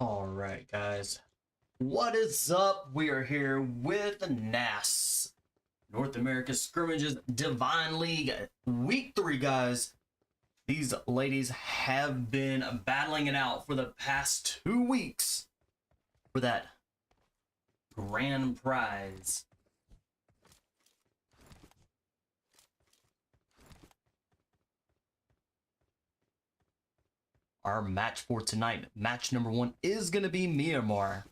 All right, guys. What is up? We are here with NAS, North America Scrimmages Divine League, Week 3, guys. These ladies have been battling it out for the past 2 weeks for that grand prize. Our match for tonight, match number 1, is going to be Erangel.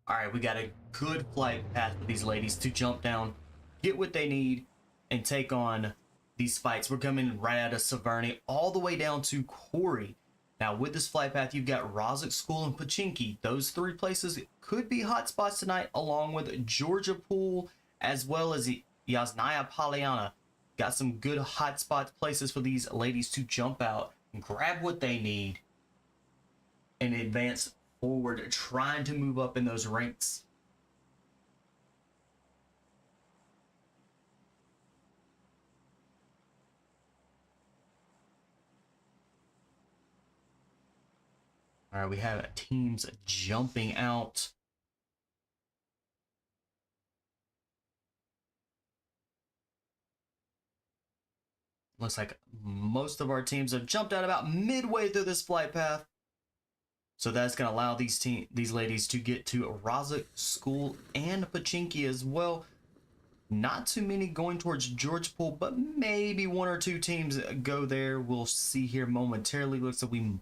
Alright, we got a good flight path for these ladies to jump down, get what they need, and take on these fights. We're coming right out of Severny all the way down to Corey. Now, with this flight path, you've got Rozhok School and Pochinki. Those 3 places could be hot spots tonight, along with Georgia Pool, as well as Yasnaya Polyana. Got some good hot spot places for these ladies to jump out and grab what they need and advance forward, trying to move up in those ranks. All right, we have teams jumping out. Looks like most of our teams have jumped out about midway through this flight path. So that's going to allow these ladies to get to Rozhok School and Pochinki as well. Not too many going towards Georgia Pool, but maybe 1 or 2 teams go there. We'll see here momentarily. Looks like we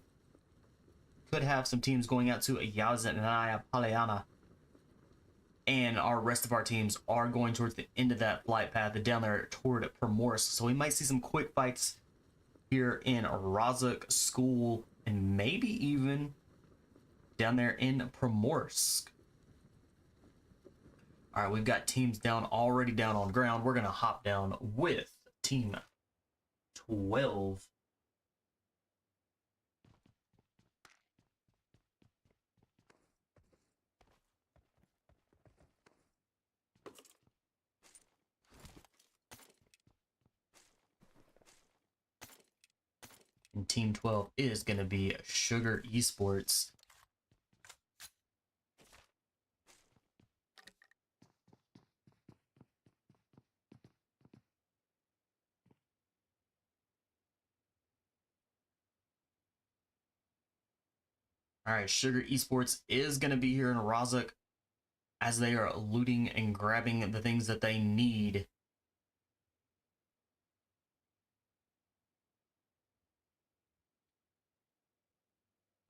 could have some teams going out to Yasnaya Polyana. And our rest of our teams are going towards the end of that flight path down there toward Primorsk. So we might see some quick fights here in Rozhok School and maybe even down there in Primorsk. All right, we've got teams already down on ground. We're going to hop down with team 12. And team 12 is going to be Sugar Esports. All right, Sugar Esports is going to be here in Rozhok as they are looting and grabbing the things that they need.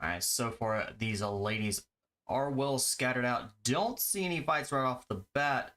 All right, so far these ladies are well scattered out. Don't see any fights right off the bat.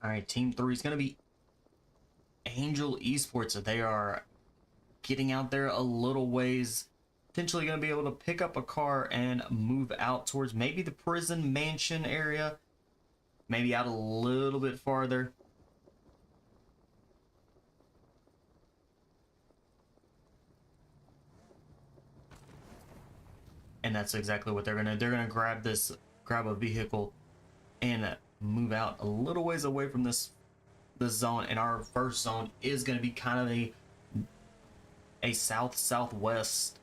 All right, team 3 is going to be Angel Esports. They are getting out there a little ways. Potentially going to be able to pick up a car and move out towards maybe the prison mansion area. Maybe out a little bit farther. And that's exactly what they're going to do. They're going to grab a vehicle and move out a little ways away from this zone. And our first zone is going to be kind of a southwest.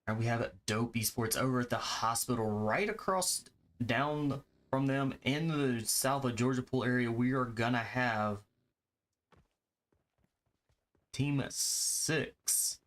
And we have Dope Esports over at the hospital right across down from them in the south of Georgia Pool area. We are gonna have team 6.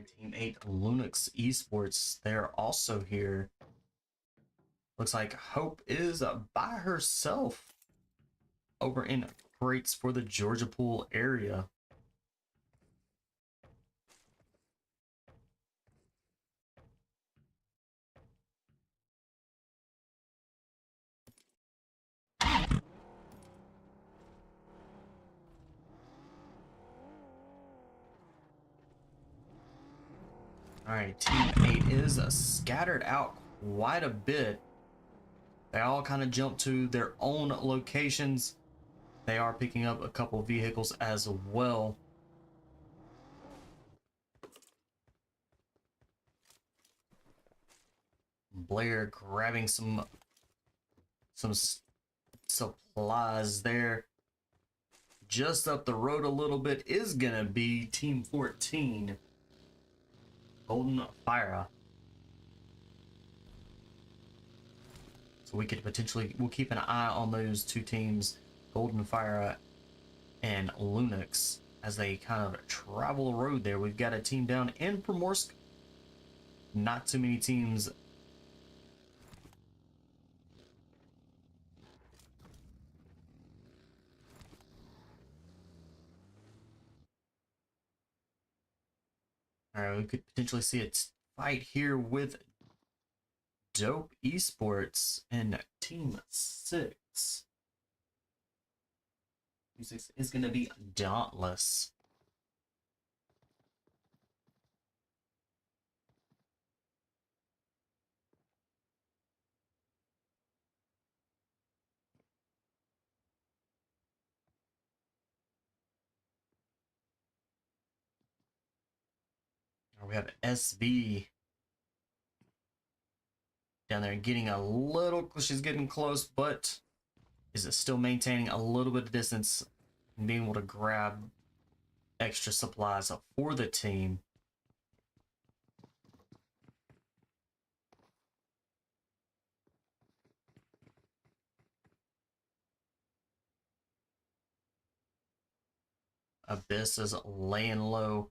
Alright, Team 8 LUNOX Esports, they're also here. Looks like Hope is by herself over in crates for the Georgia Pool area. Alright, Team 8 is scattered out quite a bit. They all kind of jump to their own locations. They are picking up a couple vehicles as well. Blair grabbing some supplies there. Just up the road a little bit is gonna be Team 14, Golden PHYRA. So we could potentially, we'll keep an eye on those two teams, Golden PHYRA and LUNOX, as they kind of travel the road there. We've got a team down in Primorsk. Not too many teams. Alright, we could potentially see a fight here with Dope Esports and Team 6. Team 6 is going to be Dauntless. We have SV down there getting a little, she's getting close, but is it still maintaining a little bit of distance and being able to grab extra supplies up for the team. Abyss is laying low,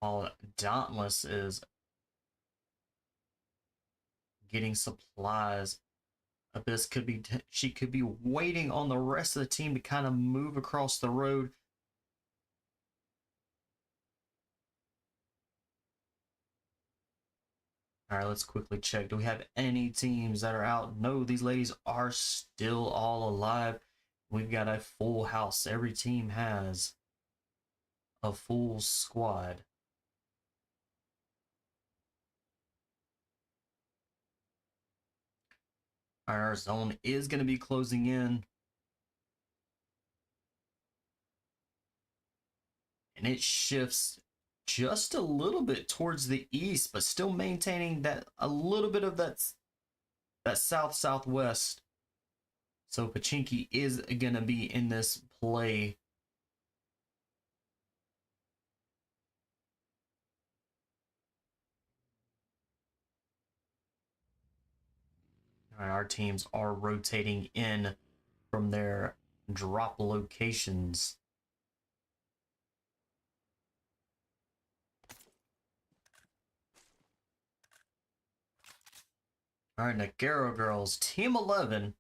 while Dauntless is getting supplies. Abyss could be, she could be waiting on the rest of the team to kind of move across the road. All right, let's quickly check. Do we have any teams that are out? No, these ladies are still all alive. We've got a full house. Every team has a full squad. Our zone is going to be closing in. And it shifts just a little bit towards the east, but still maintaining that a little bit of that south-southwest. So Pachinki is going to be in this play. All right, our teams are rotating in from their drop locations. All right, NEKRO girls, Team 11,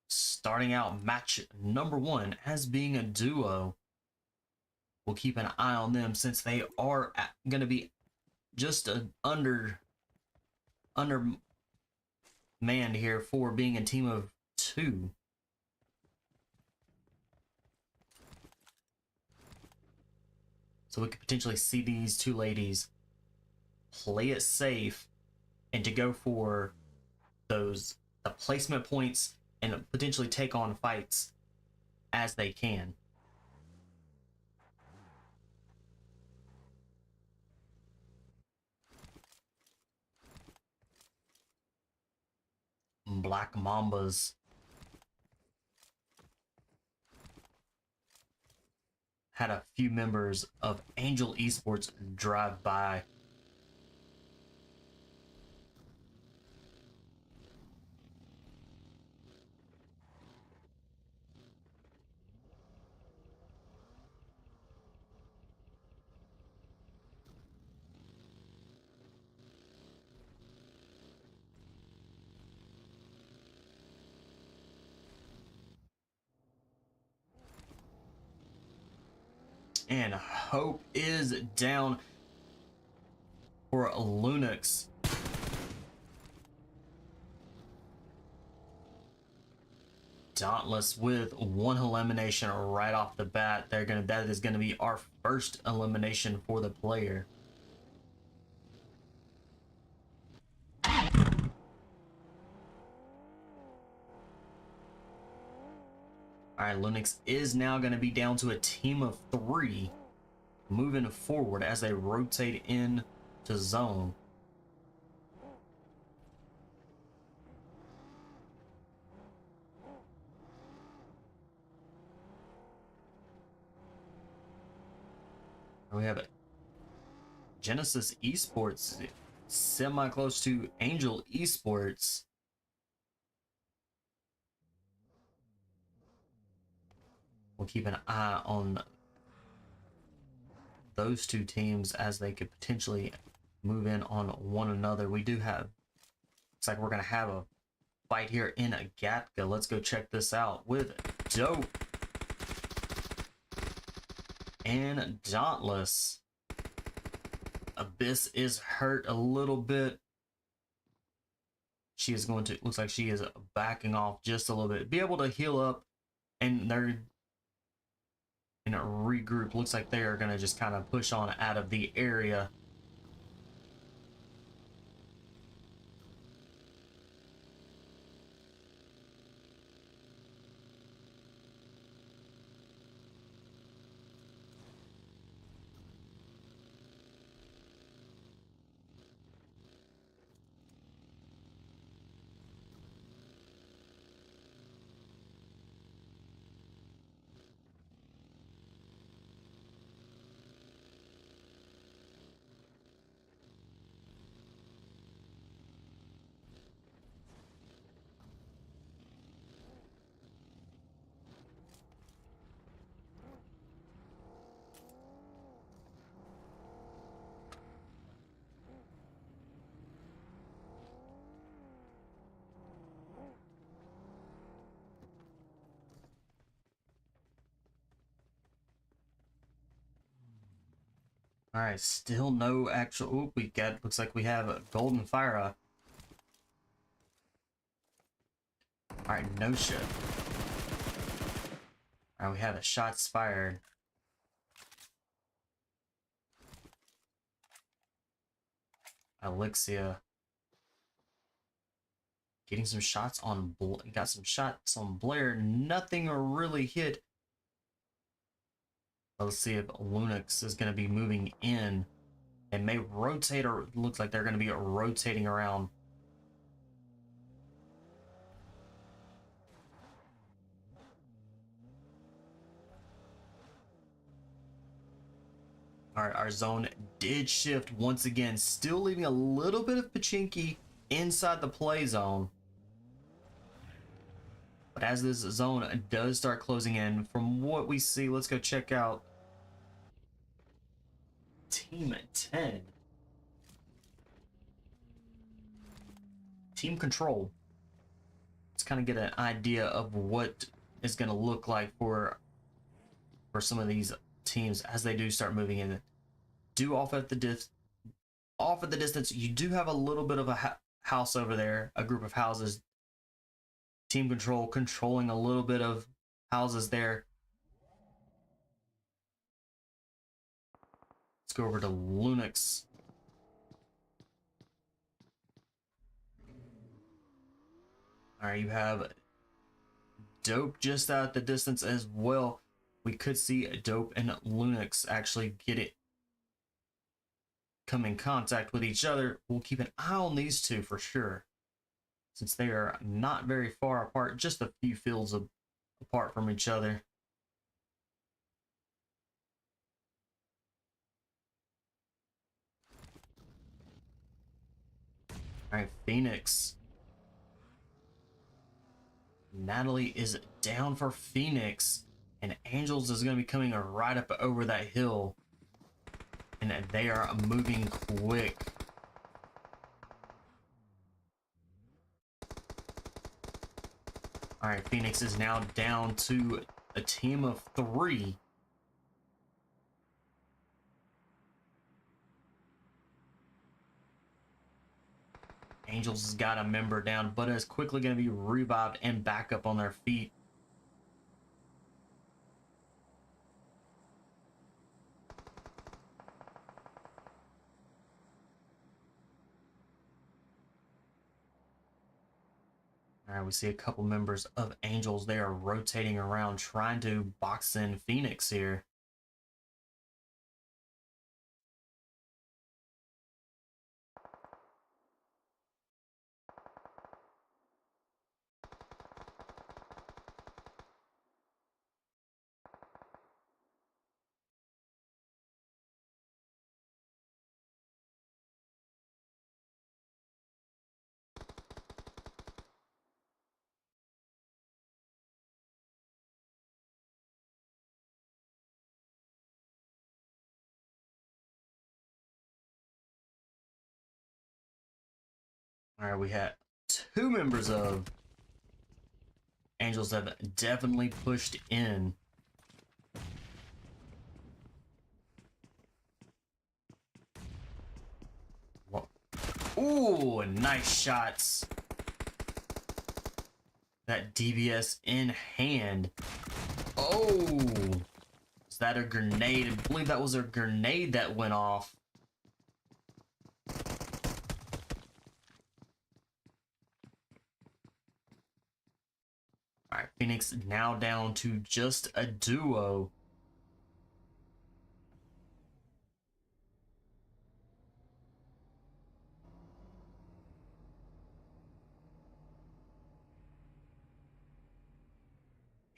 starting out match number 1 as being a duo. We'll keep an eye on them since they are going to be just under manned here for being a team of 2. So we could potentially see these two ladies play it safe and to go for the placement points and potentially take on fights as they can. Black Mambas had a few members of Angel Esports drive by. And hope is down for LUNOX. Dauntless with one elimination right off the bat. That is gonna be our first elimination for the player. Alright, LUNOX is now going to be down to a team of 3 moving forward as they rotate in to zone. We have Genesis Esports semi close to Angel Esports. We'll keep an eye on those two teams as they could potentially move in on one another. We do have, looks like we're going to have a fight here in a Gatka. Let's go check this out with Dope and Dauntless. Abyss is hurt a little bit. She is going to, looks like she is backing off just a little bit. Be able to heal up, and they're in a regroup. Looks like they are going to just kind of push on out of the area. All right, still no actual. Oop, we got. Looks like we have a golden PHYRA. All right, no shit. All right, we have a shots fired. IXIA getting some shots on. Got some shots on Blair. Nothing really hit. Let's see if LUNOX is going to be moving in. They may rotate, or looks like they're going to be rotating around. All right, our zone did shift once again, still leaving a little bit of Pachinki inside the play zone. But as this zone does start closing in, from what we see, let's go check out Team 10. Team Control. Let's kind of get an idea of what it's going to look like for some of these teams as they do start moving in. Off at the distance, you do have a little bit of a house over there, a group of houses. Team Control controlling a little bit of houses there. Let's go over to LUNOX. All right, you have Dope just out the distance as well. We could see Dope and LUNOX actually come in contact with each other. We'll keep an eye on these two for sure, since they are not very far apart, just a few fields apart from each other. All right, Phoenix. Natalie is down for Phoenix, and Angels is going to be coming right up over that hill, and they are moving quick. All right, Phoenix is now down to a team of 3. Angels has got a member down, but is quickly going to be revived and back up on their feet. All right, we see a couple members of Angels. They are rotating around, trying to box in Phoenix here. All right, we had two members of Angels that have definitely pushed in. Ooh, nice shots. That DBS in hand. Oh, is that a grenade? I believe that was a grenade that went off. All right, Phoenix now down to just a duo.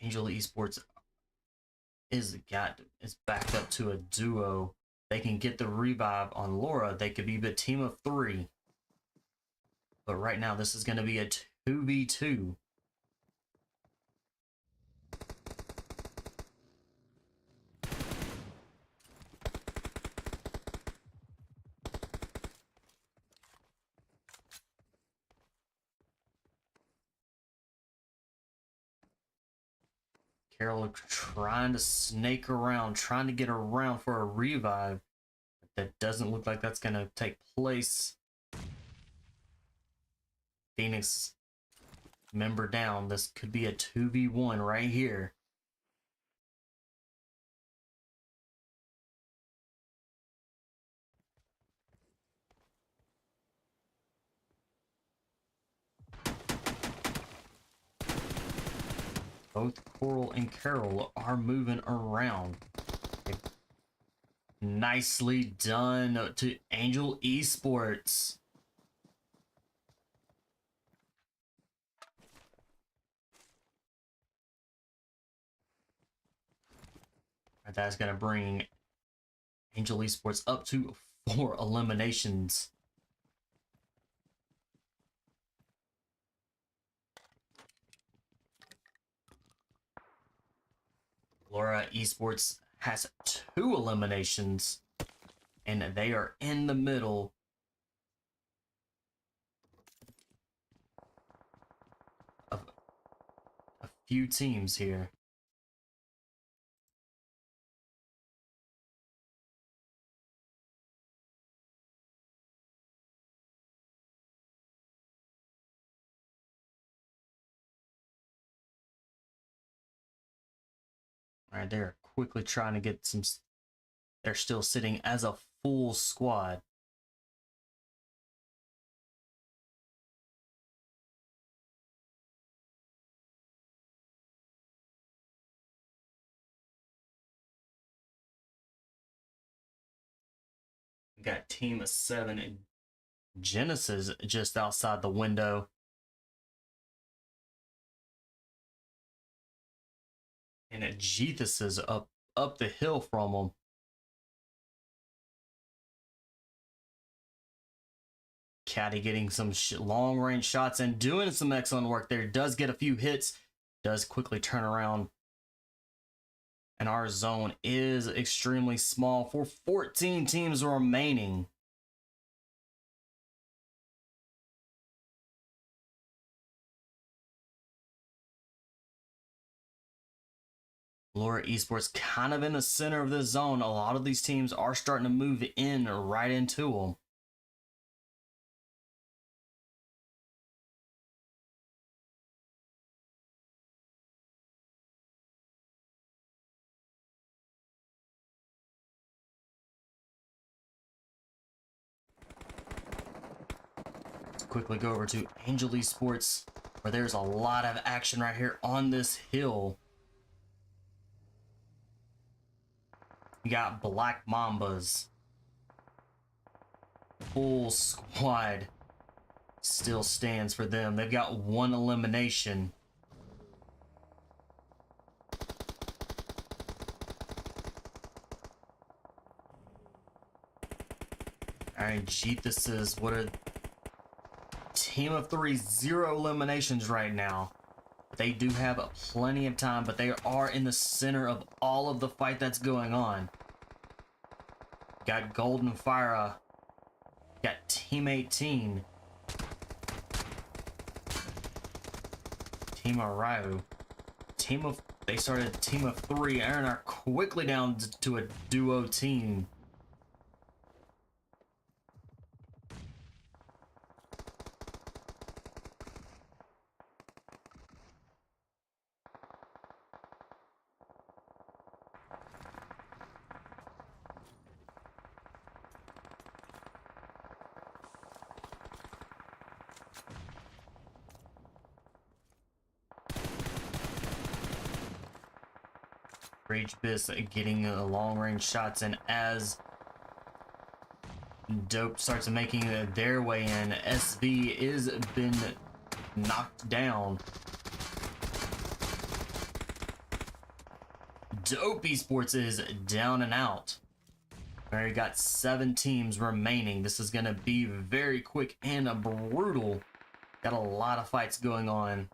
Angel Esports is backed up to a duo. They can get the revive on LARA. They could be a team of 3. But right now, this is going to be a 2v2. Carol trying to snake around, trying to get around for a revive. But that doesn't look like that's going to take place. Phoenix member down. This could be a 2v1 right here. Both Coral and Carol are moving around. Nicely done to Angel Esports. That's going to bring Angel Esports up to 4 eliminations. LARA Esports has 2 eliminations, and they are in the middle of a few teams here. All right, they're quickly trying to get some. They're still sitting as a full squad. We got team of 7 and Genesis just outside the window. And GTHESIS up the hill from them. Caddy getting some long range shots and doing some excellent work there. Does get a few hits. Does quickly turn around. And our zone is extremely small for 14 teams remaining. LARA Esports kind of in the center of the zone. A lot of these teams are starting to move in right into them. quickly go over to Angel Esports, where there's a lot of action right here on this hill. You got Black Mambas. Full squad still stands for them. They've got one elimination. Alright, GTHESIS, what a team of 3, 0 eliminations right now. They do have plenty of time, but they are in the center of all of the fight that's going on. Got Golden PHYRA. Got Team 18. Team of RAYO. They started a team of 3 and are quickly down to a duo team. RAGEBIS getting long-range shots, and as Dope starts making their way in, SV is been knocked down. Dope Esports is down and out. Alright, got 7 teams remaining. This is gonna be very quick and brutal. Got a lot of fights going on.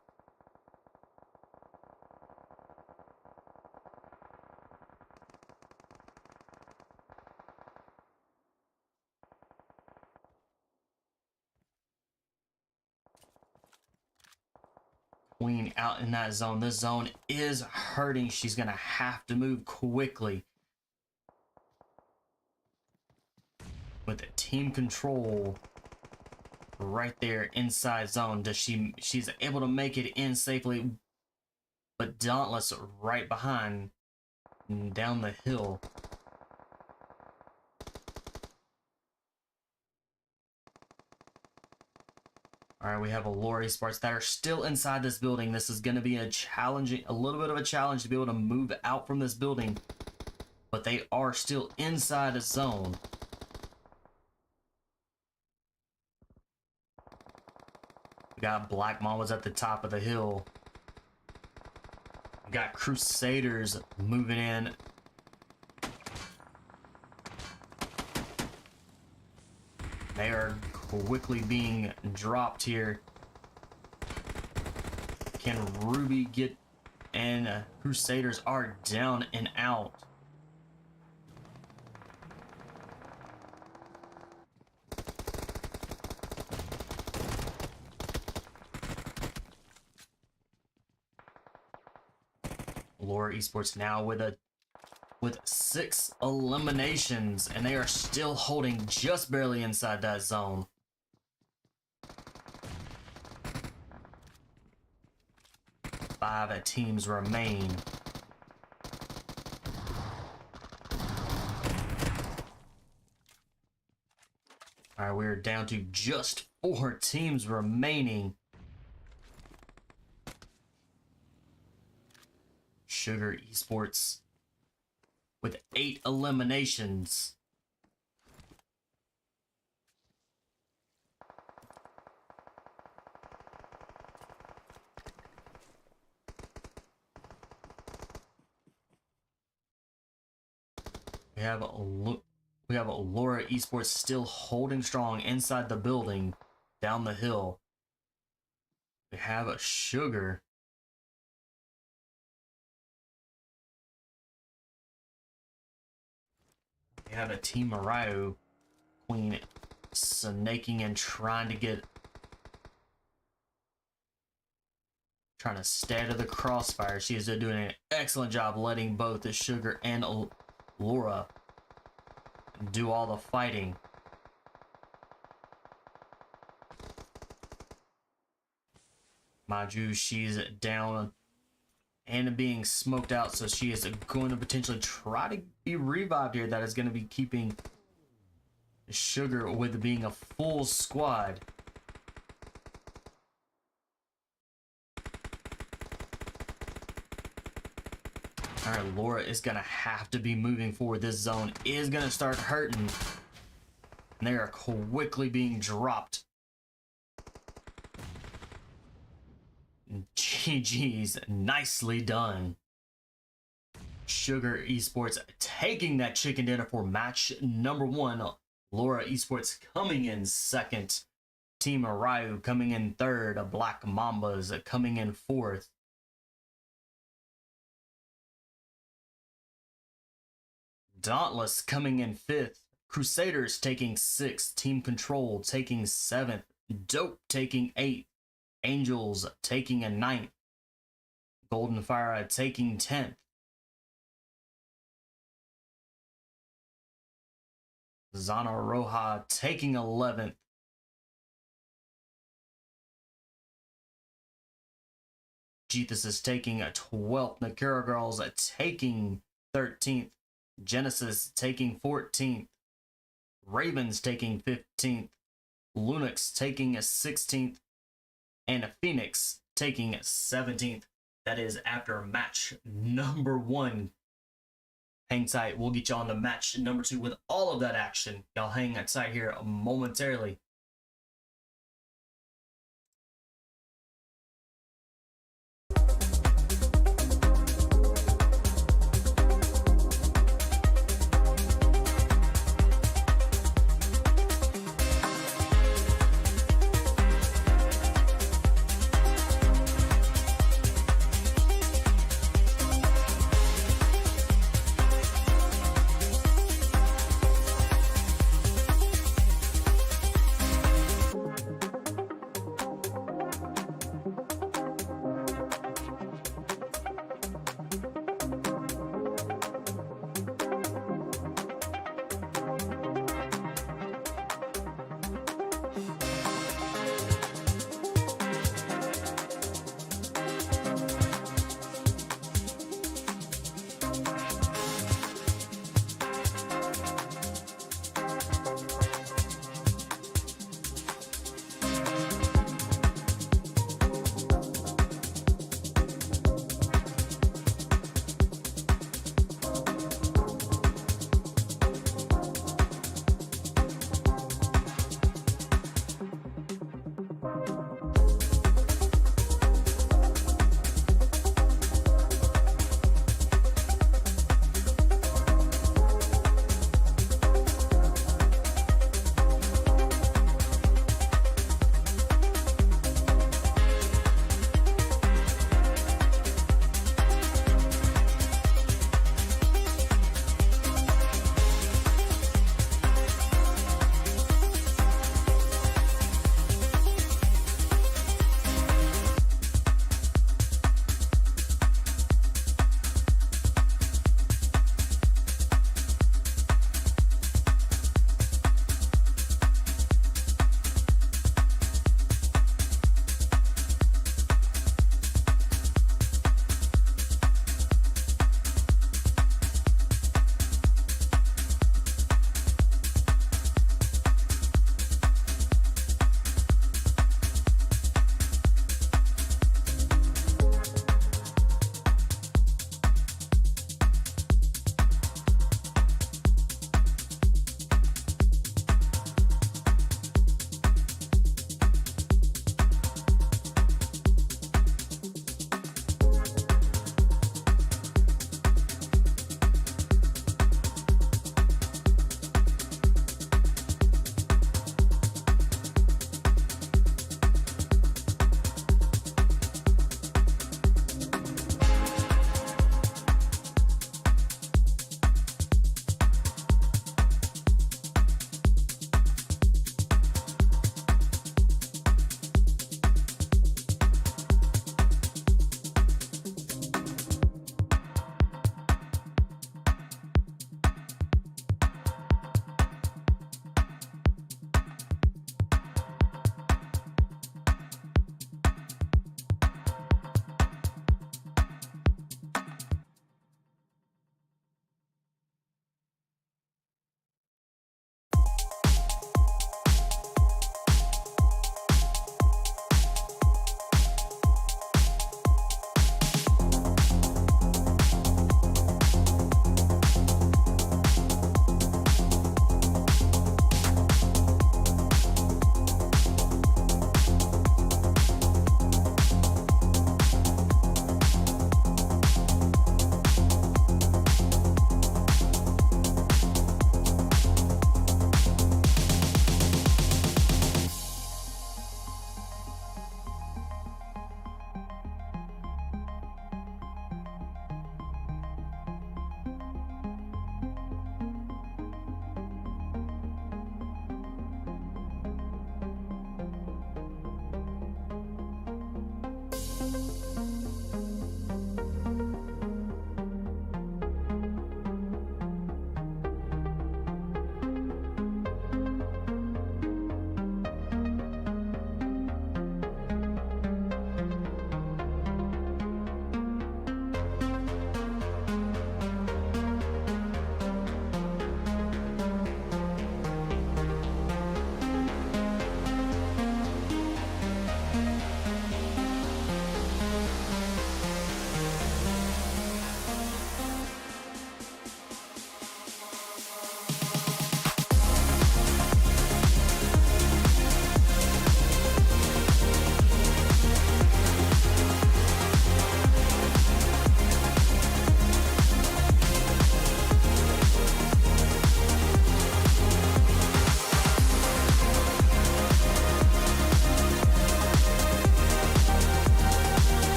Queen out in that zone. This zone is hurting. She's gonna have to move quickly. With team control right there inside zone. She's able to make it in safely, but Dauntless right behind down the hill. Alright, we have a LARA Esports that are still inside this building. This is going to be a little bit of a challenge to be able to move out from this building. But they are still inside a zone. We got Black Mambas at the top of the hill. We got Crusaders moving in. They are quickly being dropped here. Can Ruby get... and Crusaders are down and out. LARA Esports now with 6 eliminations, and they are still holding just barely inside that zone. Five teams remain. Alright, we're down to just 4 teams remaining. Sugar Esports with 8 eliminations. We have a LARA Esports still holding strong inside the building down the hill. We have a Sugar. We have a team of RAYO. Queen snaking and trying to stay out of the crossfire. She is doing an excellent job letting both the Sugar and LARA do all the fighting. Maju, she's down and being smoked out, so she is going to potentially try to be revived here. That is going to be keeping Sugar with being a full squad. All right, LARA is going to have to be moving forward. This zone is going to start hurting. And they are quickly being dropped. GG's, nicely done. Sugar Esports taking that chicken dinner for match number 1. LARA Esports coming in second. Team RAYO coming in third. Black Mambas coming in fourth. Dauntless coming in fifth. Crusaders taking 6th. Team Control taking 7th. Dope taking 8th. Angels taking a 9th. Golden PHYRA taking 10th. ZONA ROJA taking 11th. GTHESIS taking a 12th. NEKRO Girls taking 13th. Genesis taking 14th. Ravens taking 15th. LUNOX taking a 16th. And Phoenix taking 17th. That is after match number 1. Hang tight. We'll get you on to match number 2 with all of that action. Y'all hang tight here momentarily.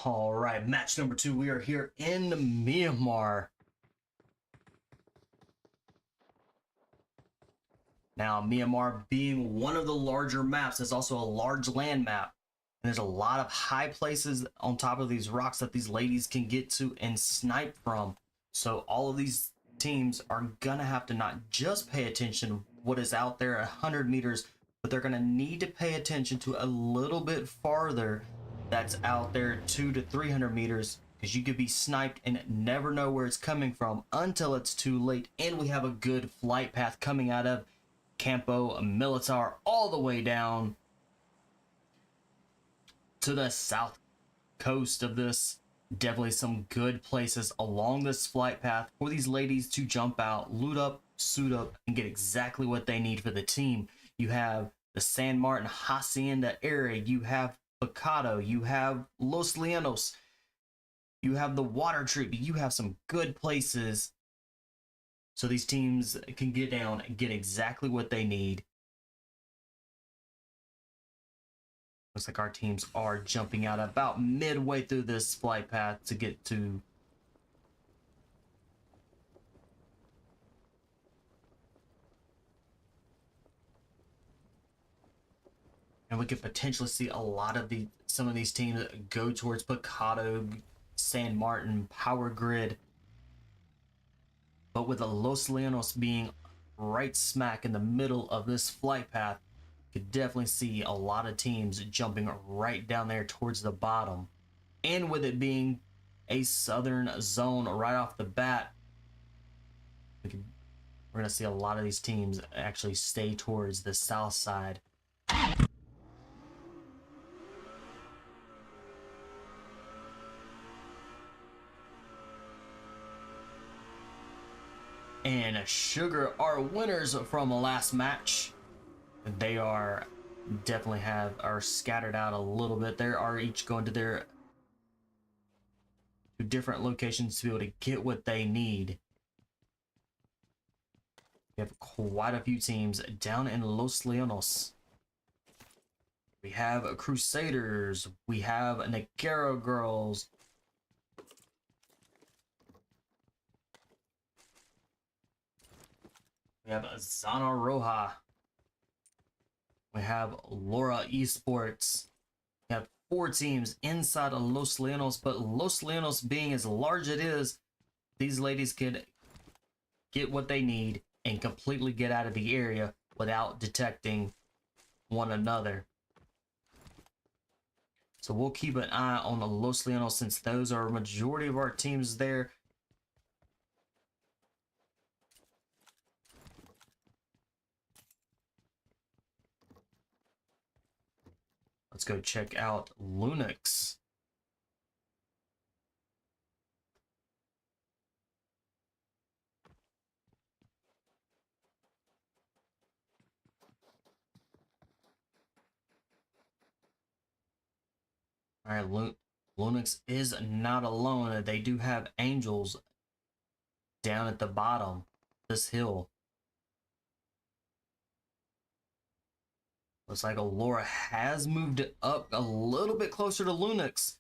All right, match number 2. We are here in Myanmar. Now, Myanmar being one of the larger maps, is also a large land map. And there's a lot of high places on top of these rocks that these ladies can get to and snipe from. So all of these teams are going to have to not just pay attention to what is out there at 100 meters, but they're going to need to pay attention to a little bit farther that's out there 200 to 300 meters, because you could be sniped and never know where it's coming from until it's too late. And we have a good flight path coming out of Campo Militar all the way down to the south coast of this. Definitely some good places along this flight path for these ladies to jump out, loot up, suit up, and get exactly what they need for the team. You have the San Martin Hacienda area, you have Picado, you have Los Llanos, you have the water treatment, you have some good places so these teams can get down and get exactly what they need. Looks like our teams are jumping out about midway through this flight path to get to and we could potentially see a lot of some of these teams go towards Picado, San Martin, Power Grid. But with the Los Llanos being right smack in the middle of this flight path, you could definitely see a lot of teams jumping right down there towards the bottom. And with it being a southern zone right off the bat, we're going to see a lot of these teams actually stay towards the south side. And Sugar are winners from the last match. They are definitely are scattered out a little bit. They are each going to their different locations to be able to get what they need. We have quite a few teams down in Los Llanos. We have Crusaders. We have NEKRO girls. We have ZONA ROJA. We have LARA ESPORTS. We have 4 teams inside of Los Llanos, but Los Llanos being as large as it is, these ladies could get what they need and completely get out of the area without detecting one another. So we'll keep an eye on the Los Llanos since those are a majority of our teams there. Let's go check out LUNOX. All right, LUNOX is not alone. They do have angels down at the bottom of this hill. Looks like LARA has moved it up a little bit closer to LUNOX.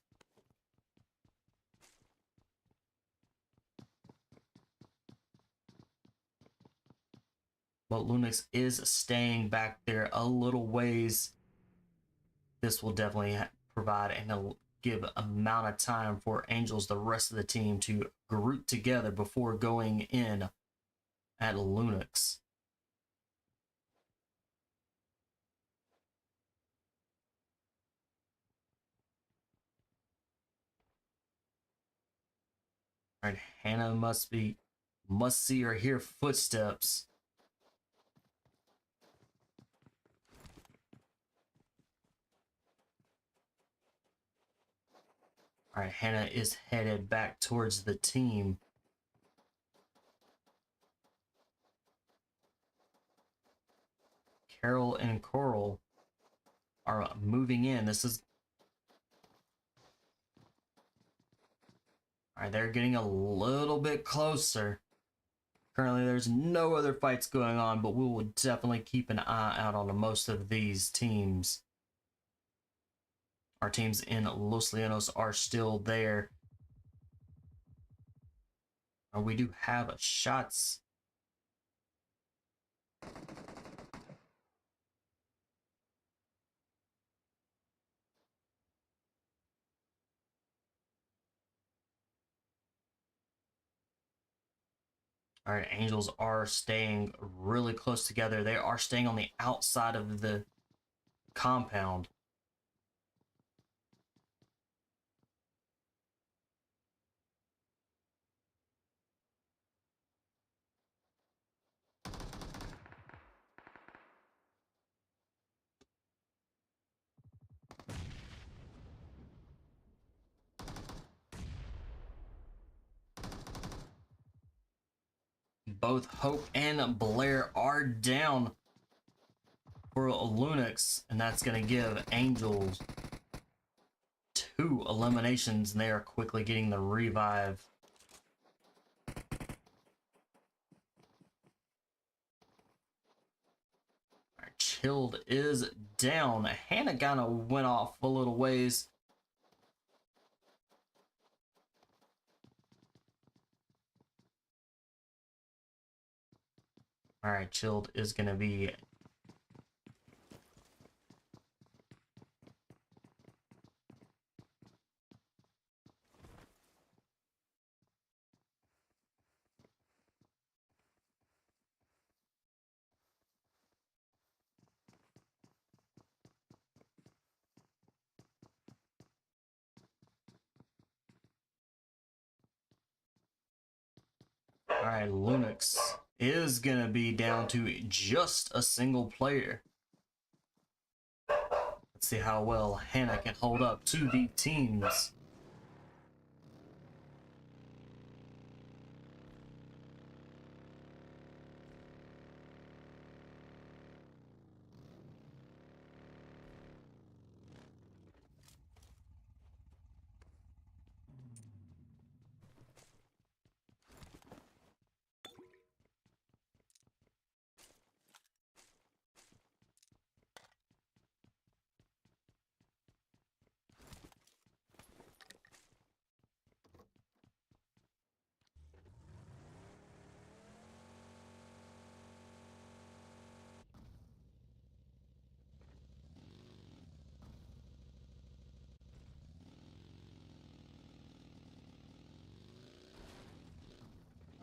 But LUNOX is staying back there a little ways. This will definitely provide and give amount of time for Angels, the rest of the team, to group together before going in at LUNOX. All right, Hannah must see or hear footsteps. All right, Hannah is headed back towards the team. Carol and Coral are moving in. This is... Alright, they're getting a little bit closer. Currently, there's no other fights going on, but we will definitely keep an eye out on most of these teams. Our teams in Los Llanos are still there. We do have shots. All right, Angels are staying really close together. They are staying on the outside of the compound. Both Hope and Blair are down for LUNOX, and that's going to give Angels 2 eliminations, and they are quickly getting the revive. Right, Chilled is down. Hannah kind of went off a little ways. All right, Chilled is going to be... All right, LUNOX is going to be down to just a single player. Let's see how well Hannah can hold up to the teams.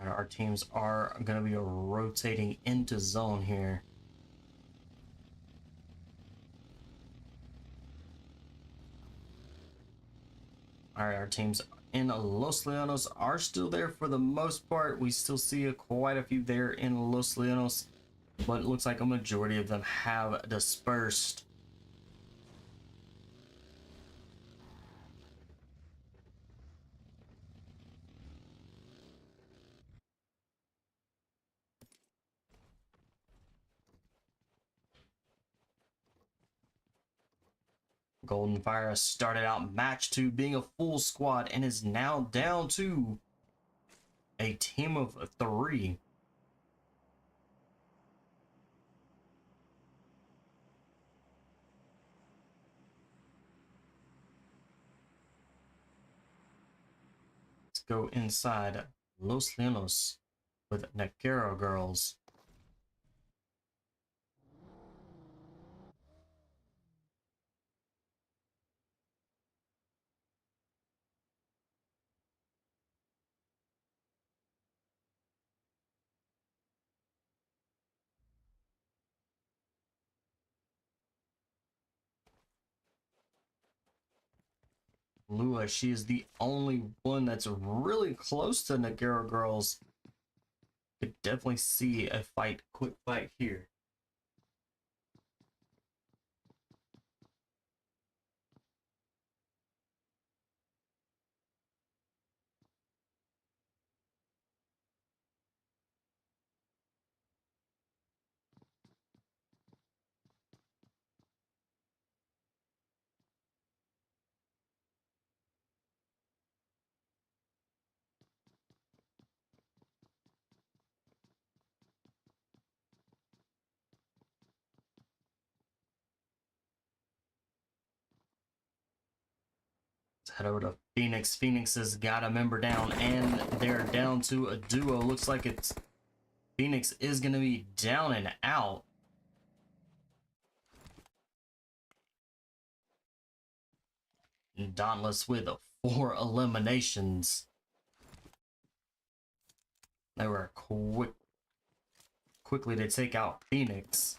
Our teams are going to be rotating into zone here. All right, our teams in Los Llanos are still there for the most part. We still see quite a few there in Los Llanos, but it looks like a majority of them have dispersed. Golden PHYRA started out match 2 being a full squad and is now down to a team of 3. Let's go inside Los Llanos with NEKRO girls. Lua, she is the only one that's really close to NEKRO girls. Could definitely see a quick fight here. Head over to Phoenix. Phoenix has got a member down, and they're down to a duo. Looks like it's Phoenix is going to be down and out. And Dauntless with 4 eliminations. They were quickly to take out Phoenix.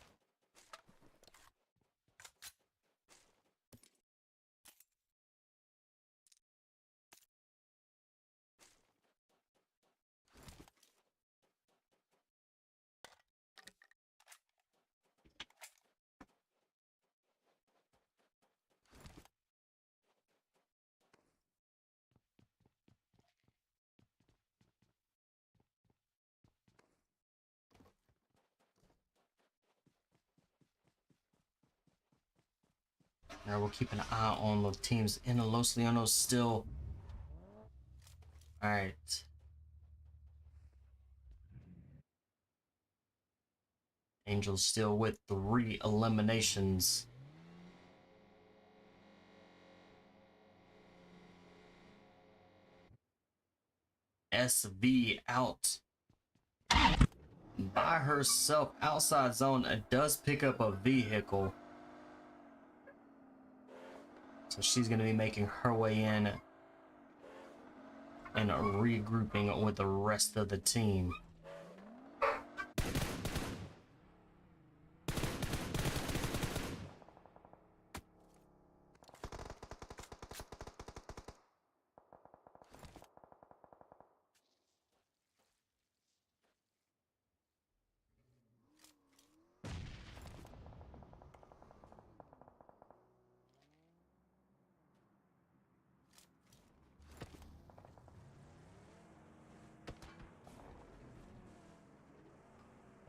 Now we'll keep an eye on the teams in the Los Leonos still. All right. Angels still with 3 eliminations. SV out by herself outside zone. It does pick up a vehicle. So she's going to be making her way in and regrouping with the rest of the team.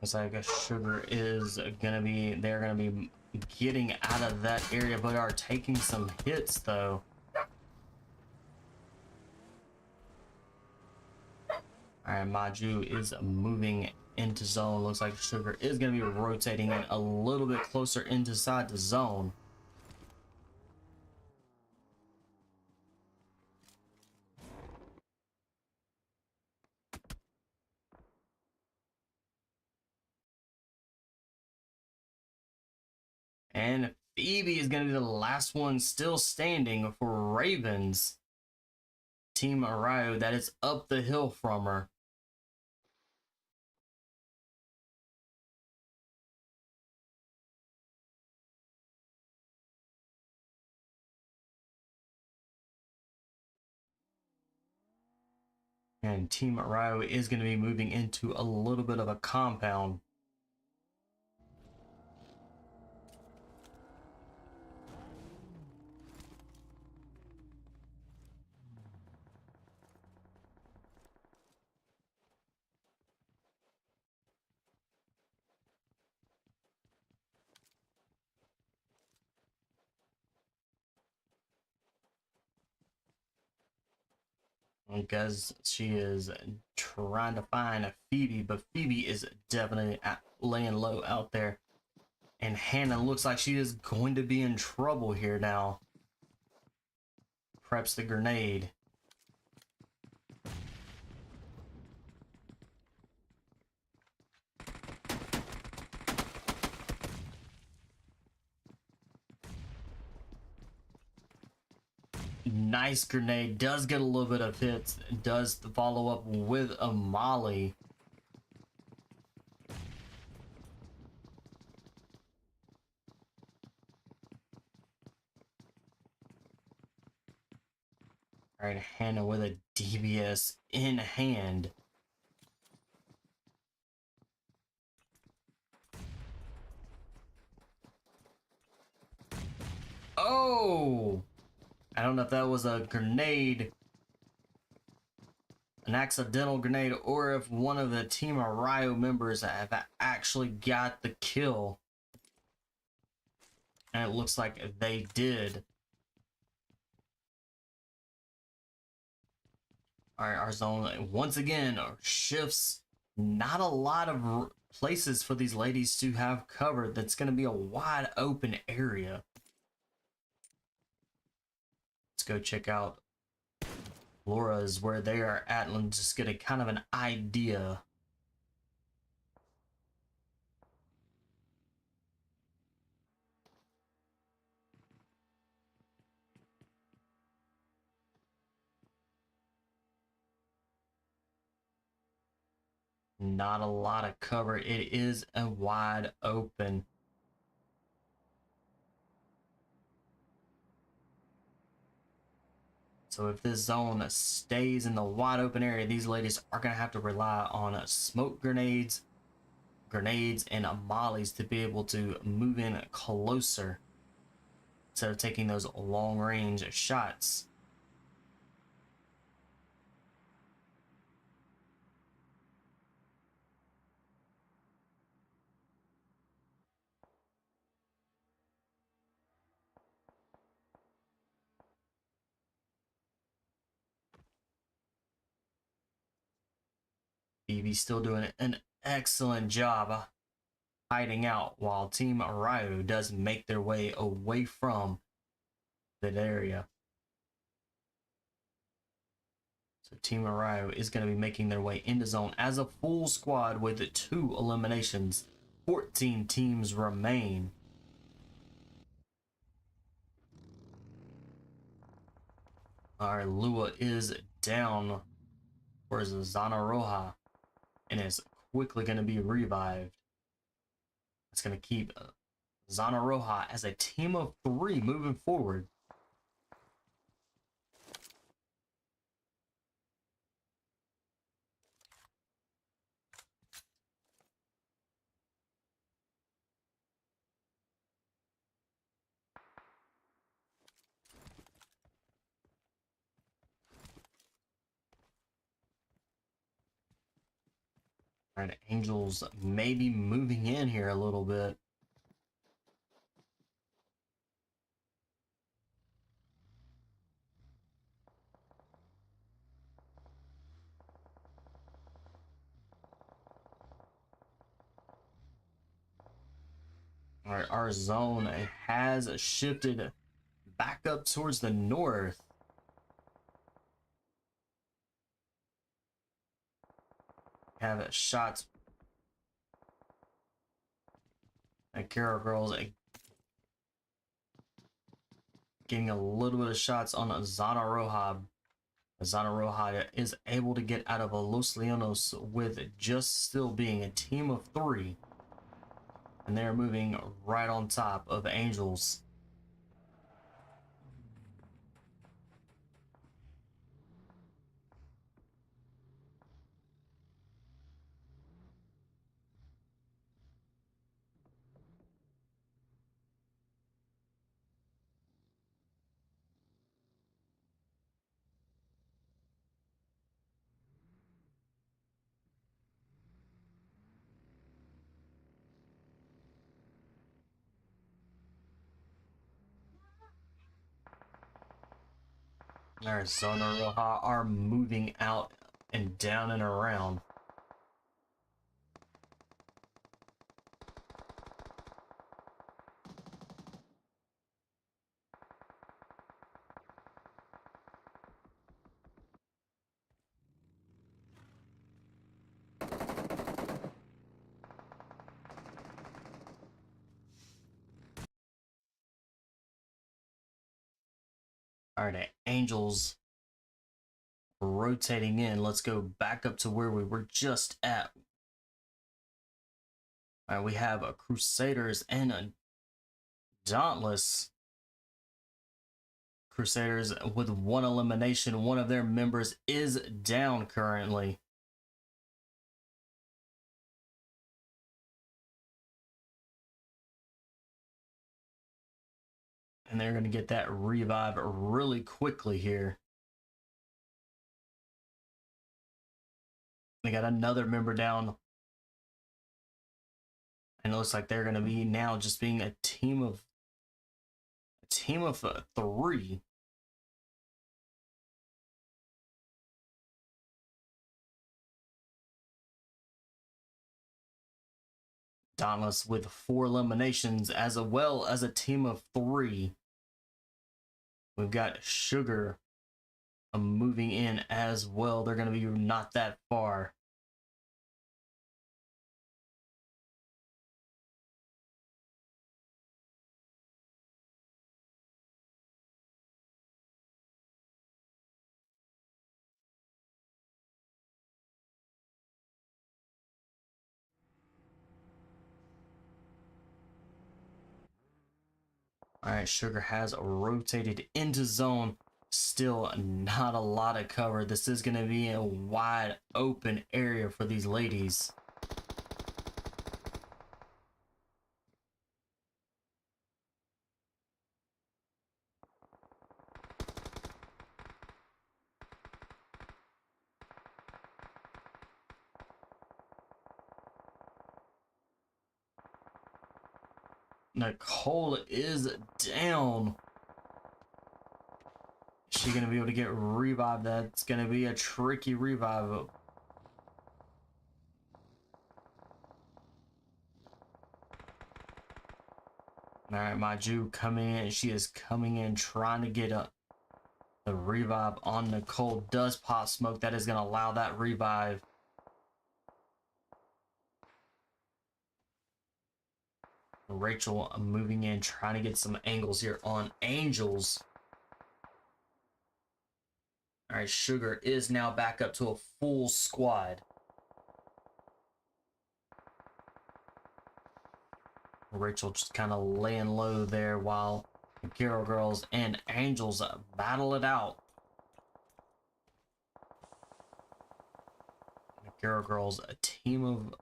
Looks like a Sugar is gonna be, they're gonna be getting out of that area, but are taking some hits though. Alright, Maju is moving into zone. Looks like Sugar is gonna be rotating in a little bit closer inside the zone. And Phoebe is going to be the last one still standing for Ravens. Team RAYO that is up the hill from her. And Team RAYO is going to be moving into a little bit of a compound. Because she is trying to find a Phoebe, but Phoebe is definitely laying low out there. And Hannah looks like she is going to be in trouble here now. Preps the grenade. Nice grenade, does get a little bit of hits, does follow up with a molly. All right, Hannah with a DBS in hand. Oh! I don't know if that was a grenade, an accidental grenade, or if one of the Team RAYO members have actually got the kill. And it looks like they did. Alright, our zone once again shifts. Not a lot of places for these ladies to have covered. That's going to be a wide open area. It's go check out LARA's where they are at and just get a kind of an idea. Not a lot of cover. It is a wide open. So if this zone stays in the wide open area, these ladies are going to have to rely on smoke grenades, and mollies to be able to move in closer instead of taking those long range shots. BB's still doing an excellent job hiding out while Team RAYO does make their way away from that area. So Team RAYO is going to be making their way into zone as a full squad with 2 eliminations. 14 teams remain. Our Lua is down for ZONA ROJA and is quickly going to be revived. It's going to keep ZONA ROJA as a team of 3 moving forward. All right, Angels may be moving in here a little bit. All right, our zone has shifted back up towards the north. Have shots. NEKRO girls getting a little bit of shots on ZONA ROJA. ZONA ROJA is able to get out of a Los Leonos with just still being a team of 3. And they're moving right on top of Angels. Our ZONA ROJA are moving out and down and around. All right, Angels rotating in. Let's go back up to where we were just at. All right, we have a Crusaders and a Dauntless. Crusaders with 1 elimination. One of their members is down currently. And they're going to get that revive really quickly here. They got another member down. And it looks like they're going to be now just being a team of 3. Dauntless with 4 eliminations as well as a team of 3. We've got Sugar moving in as well. They're going to be not that far. All right, Sugar has rotated into zone. Still not a lot of cover. This is going to be a wide open area for these ladies. Nicole is down. Is she going to be able to get revived? That's going to be a tricky revive. All right, Maju coming in. She is coming in trying to get the revive on Nicole. Does pop smoke. That is going to allow that revive. Rachel moving in, trying to get some angles here on Angels. All right, Sugar is now back up to a full squad. Rachel just kind of laying low there while NEKRO Girls and Angels battle it out. NEKRO Girls, a team of...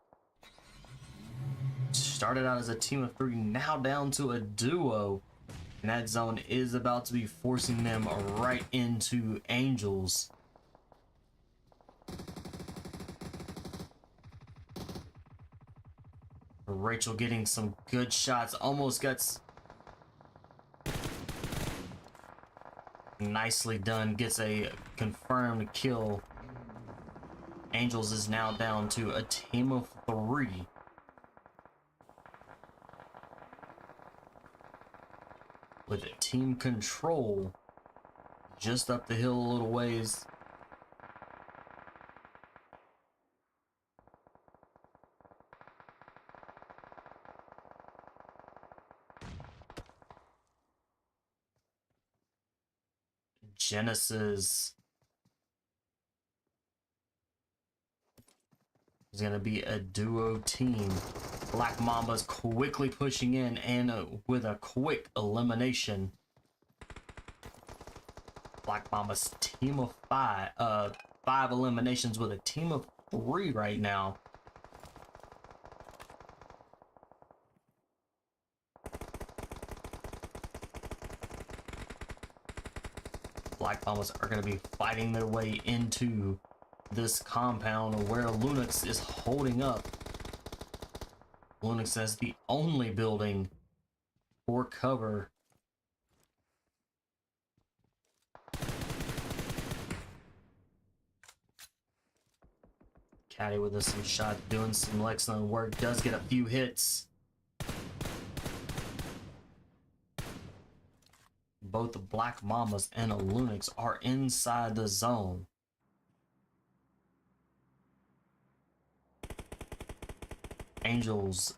started out as a team of 3, now down to a duo. And that zone is about to be forcing them right into Angels. Rachel getting some good shots. Almost gets... nicely done. Gets a confirmed kill. Angels is now down to a team of 3. With team control just up the hill a little ways. Genesis is going to be a duo team. Black Mamba's quickly pushing in and with a quick elimination. Black Mamba's team of 5 eliminations with a team of 3 right now. Black Mambas are going to be fighting their way into this compound where LUNOX is holding up. LUNOX is the only building for cover. Caddy with us some shot, doing some excellent work, does get a few hits. Both the Black Mambas and a LUNOX are inside the zone. Angels,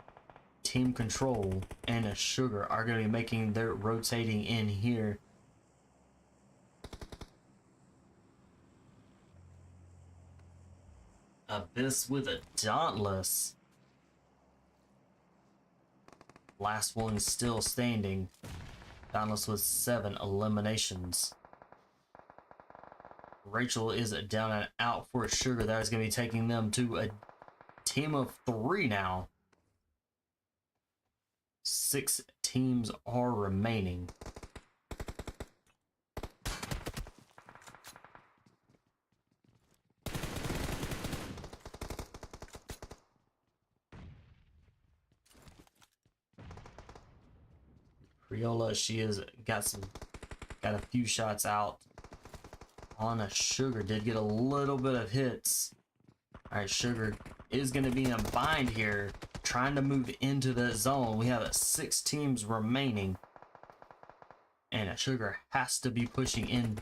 team control, and a Sugar are going to be making their rotating in here. Abyss with a Dauntless. Last one still standing. Dauntless with 7 eliminations. Rachel is down and out for Sugar. That is going to be taking them to a team of 3 now. 6 teams are remaining. Priola, she has got a few shots out on a Sugar. Did get a little bit of hits. All right, Sugar is going to be in a bind here, trying to move into the zone. We have 6 teams remaining. and Sugar has to be pushing in.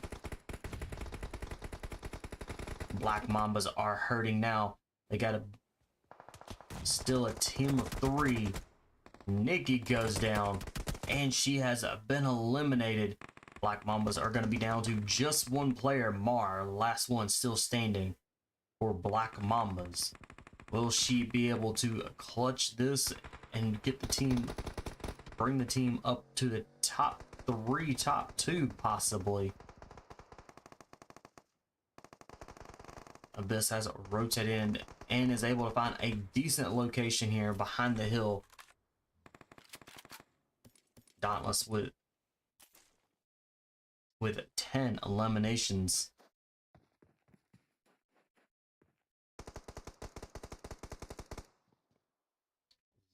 Black Mambas are hurting now. They got still a team of 3. Nikki goes down, and she has been eliminated. Black Mambas are going to be down to just 1 player, Mar, last one still standing for Black Mambas. Will she be able to clutch this and get the team, bring the team up to the top 3, top 2 possibly? Abyss has rotated in and is able to find a decent location here behind the hill. Dauntless with 10 eliminations.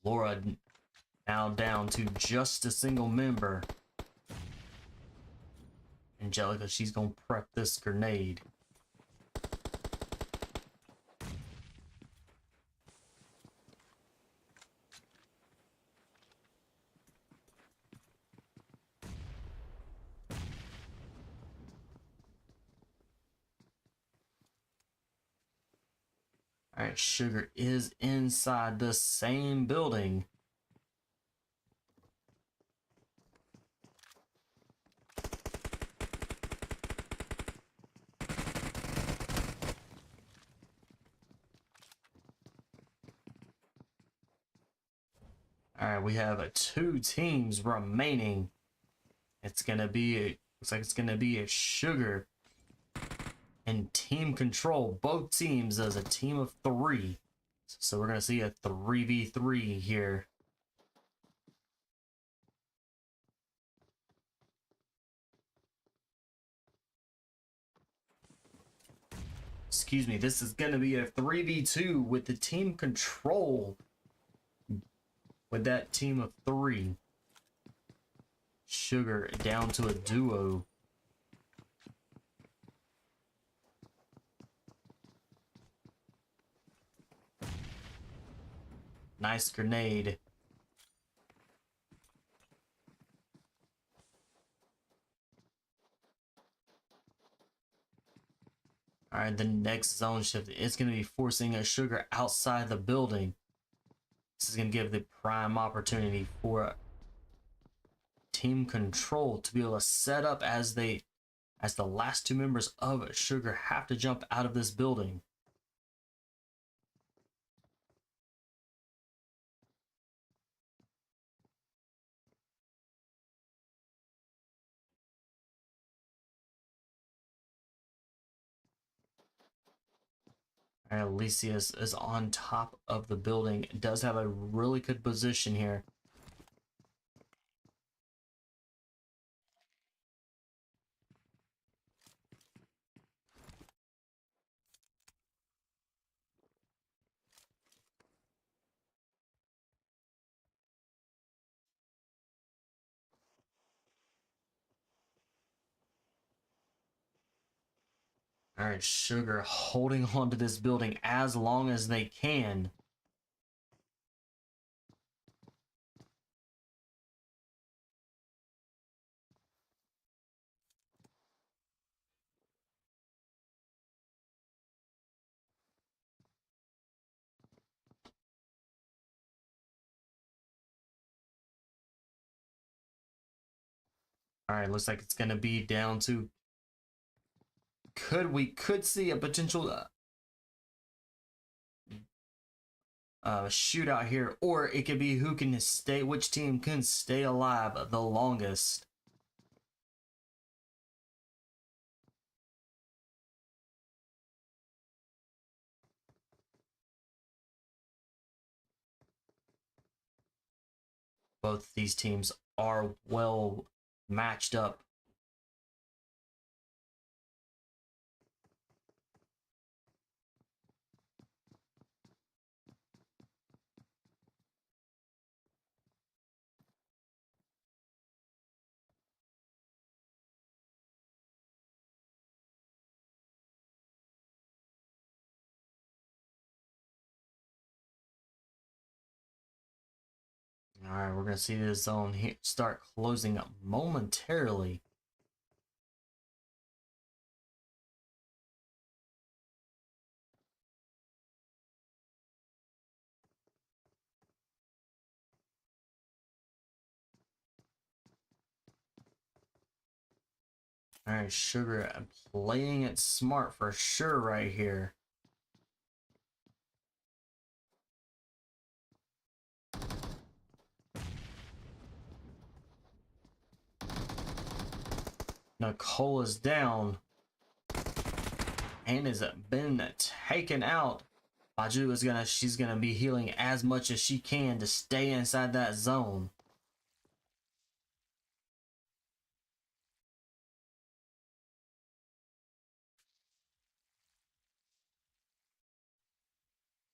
LARA now down to just a single member. Angelica, she's gonna prep this grenade. Alright, Sugar is inside the same building. Alright, we have 2 teams remaining. It's gonna be looks like it's gonna be a Sugar and Team Control. Both teams as a team of 3. So we're gonna see a 3v3 here. Excuse me, this is gonna be a 3v2 with the Team Control. With that team of 3. Sugar down to a duo. Nice grenade. Alright, the next zone shift is going to be forcing a Sugar outside the building. This is going to give the prime opportunity for Team Control to be able to set up as the last 2 members of Sugar have to jump out of this building. Alicia is on top of the building. Does have a really good position here. Alright, Sugar holding on to this building as long as they can. Alright, looks like it's gonna be down to we could see a potential shootout here, or it could be which team can stay alive the longest. Both these teams are well matched up. All right, we're going to see this zone here start closing up momentarily. All right, Sugar playing it smart for sure right here. Nicole is down and has been taken out. Baju is she's gonna be healing as much as she can to stay inside that zone.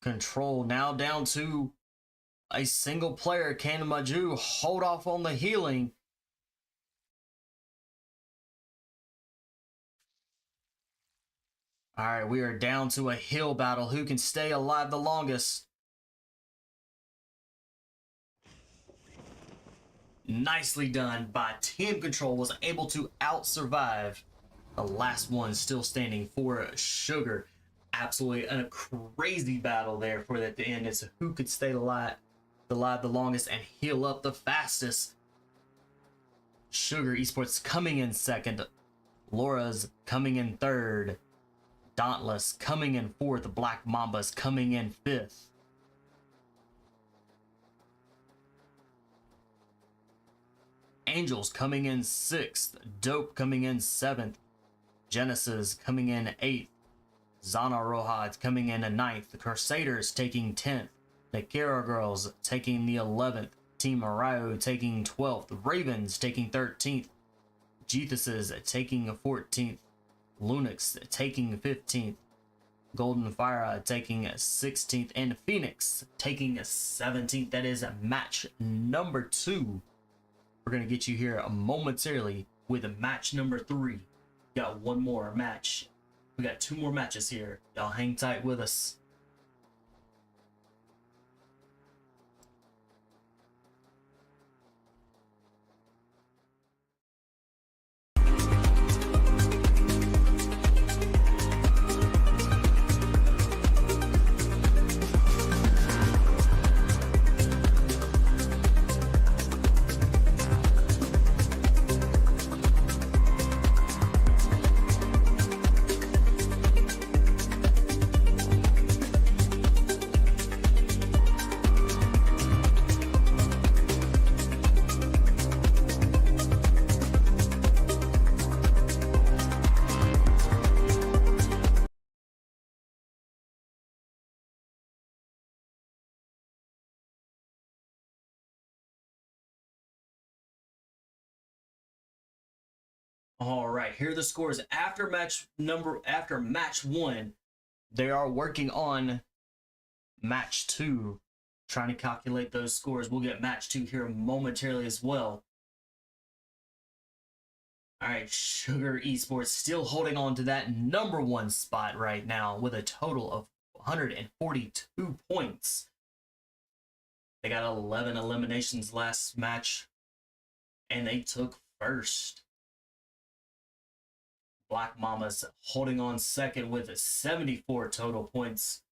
Control now down to a single player. Can Baju hold off on the healing? All right, we are down to a hill battle. Who can stay alive the longest? Nicely done by Team Control, was able to out-survive the last one still standing for Sugar. Absolutely a crazy battle there for at the end. It's who could stay alive the longest and heal up the fastest. Sugar Esports coming in second. Laura's coming in third. Dauntless coming in fourth. Black Mamba's coming in fifth. Angels coming in sixth. Dope coming in seventh. Genesis coming in eighth. ZONA ROJA coming in ninth. The Crusaders taking 10th. The NEKRO girls taking the 11th. Team RAYO taking 12th. Ravens taking 13th. GTHESIS taking 14th. LUNOX taking 15th. Golden PHYRA taking 16th. And Phoenix taking 17th. That is match number 2. We're going to get you here momentarily with match number 3. Got one more match. We got 2 more matches here. Y'all hang tight with us. All right, here are the scores after match 1. They are working on match 2, trying to calculate those scores. We'll get match 2 here momentarily as well. All right, Sugar Esports still holding on to that number 1 spot right now with a total of 142 points. They got 11 eliminations last match, and they took first. Black Mama's holding on second with 74 total points.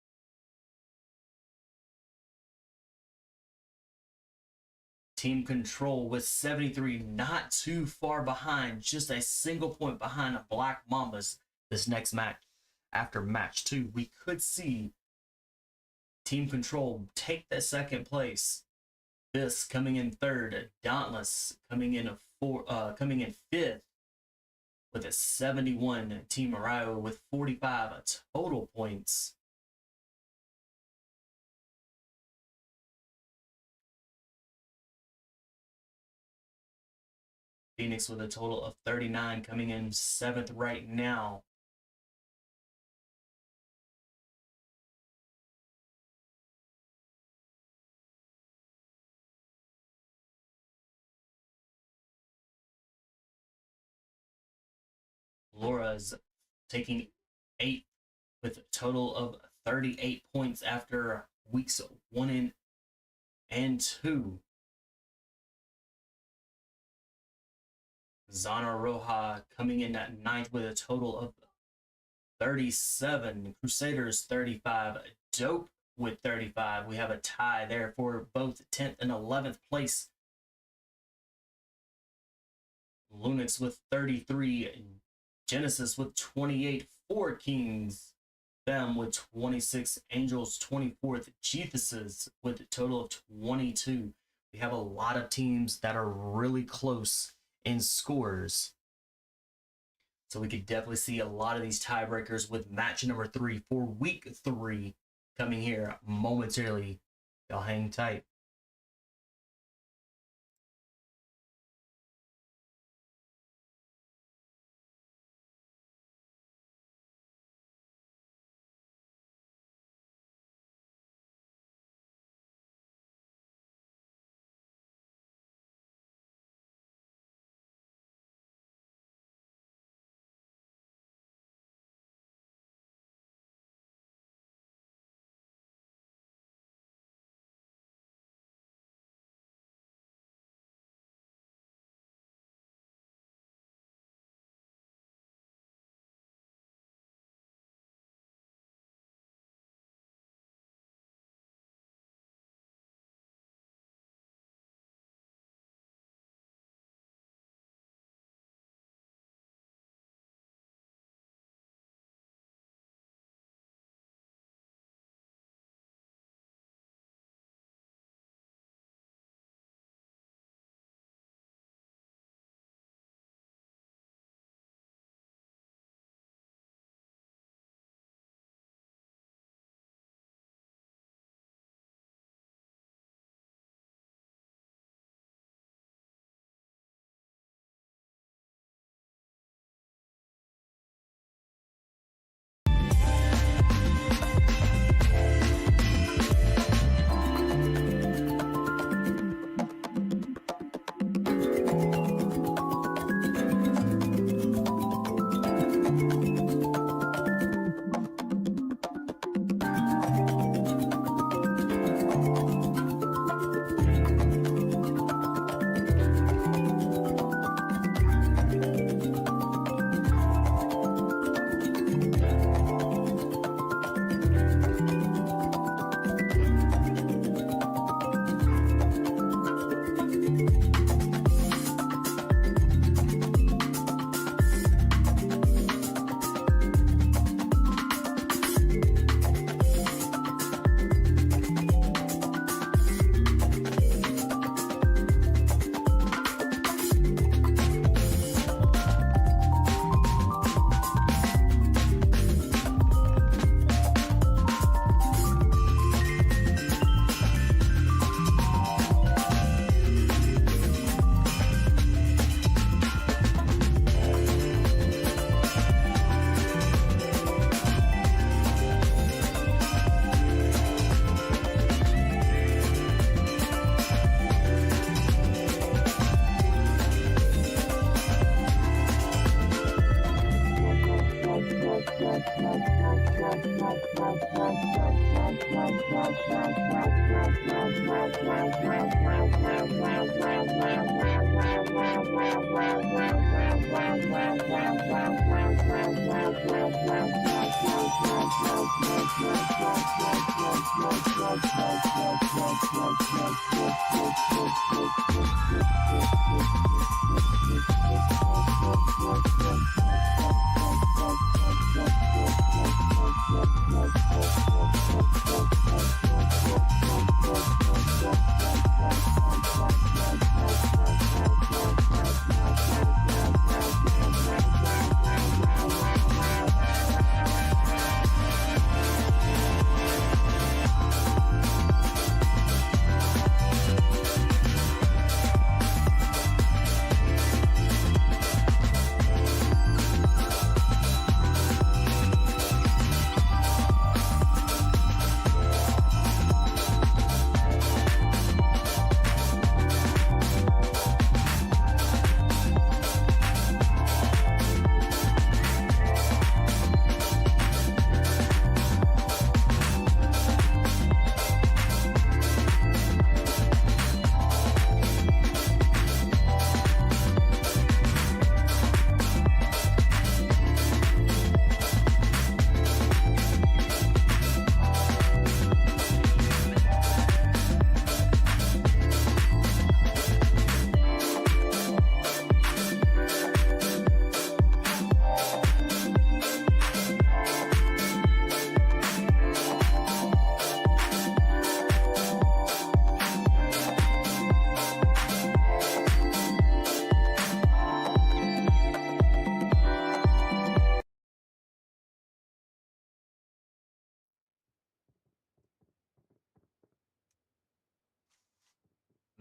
Team Control with 73, not too far behind, just a single point behind Black Mambas. This next match, after match 2, we could see Team Control take that second place. This coming in third, Dauntless coming in fifth with a 71. Team RAYO with 45 total points. Phoenix with a total of 39 coming in 7th right now. Laura's taking 8th with a total of 38 points after weeks 1 and 2. ZONA ROJA coming in at 9th with a total of 37. CRUSADERS 35. Dope with 35. We have a tie there for both 10th and 11th place. LUNOX with 33. Genesis with 28. 4 Kings. Them with 26. Angels 24th. GTHESIS with a total of 22. We have a lot of teams that are really close in scores. So we could definitely see a lot of these tiebreakers with match number 3 for week 3 coming here momentarily. Y'all hang tight.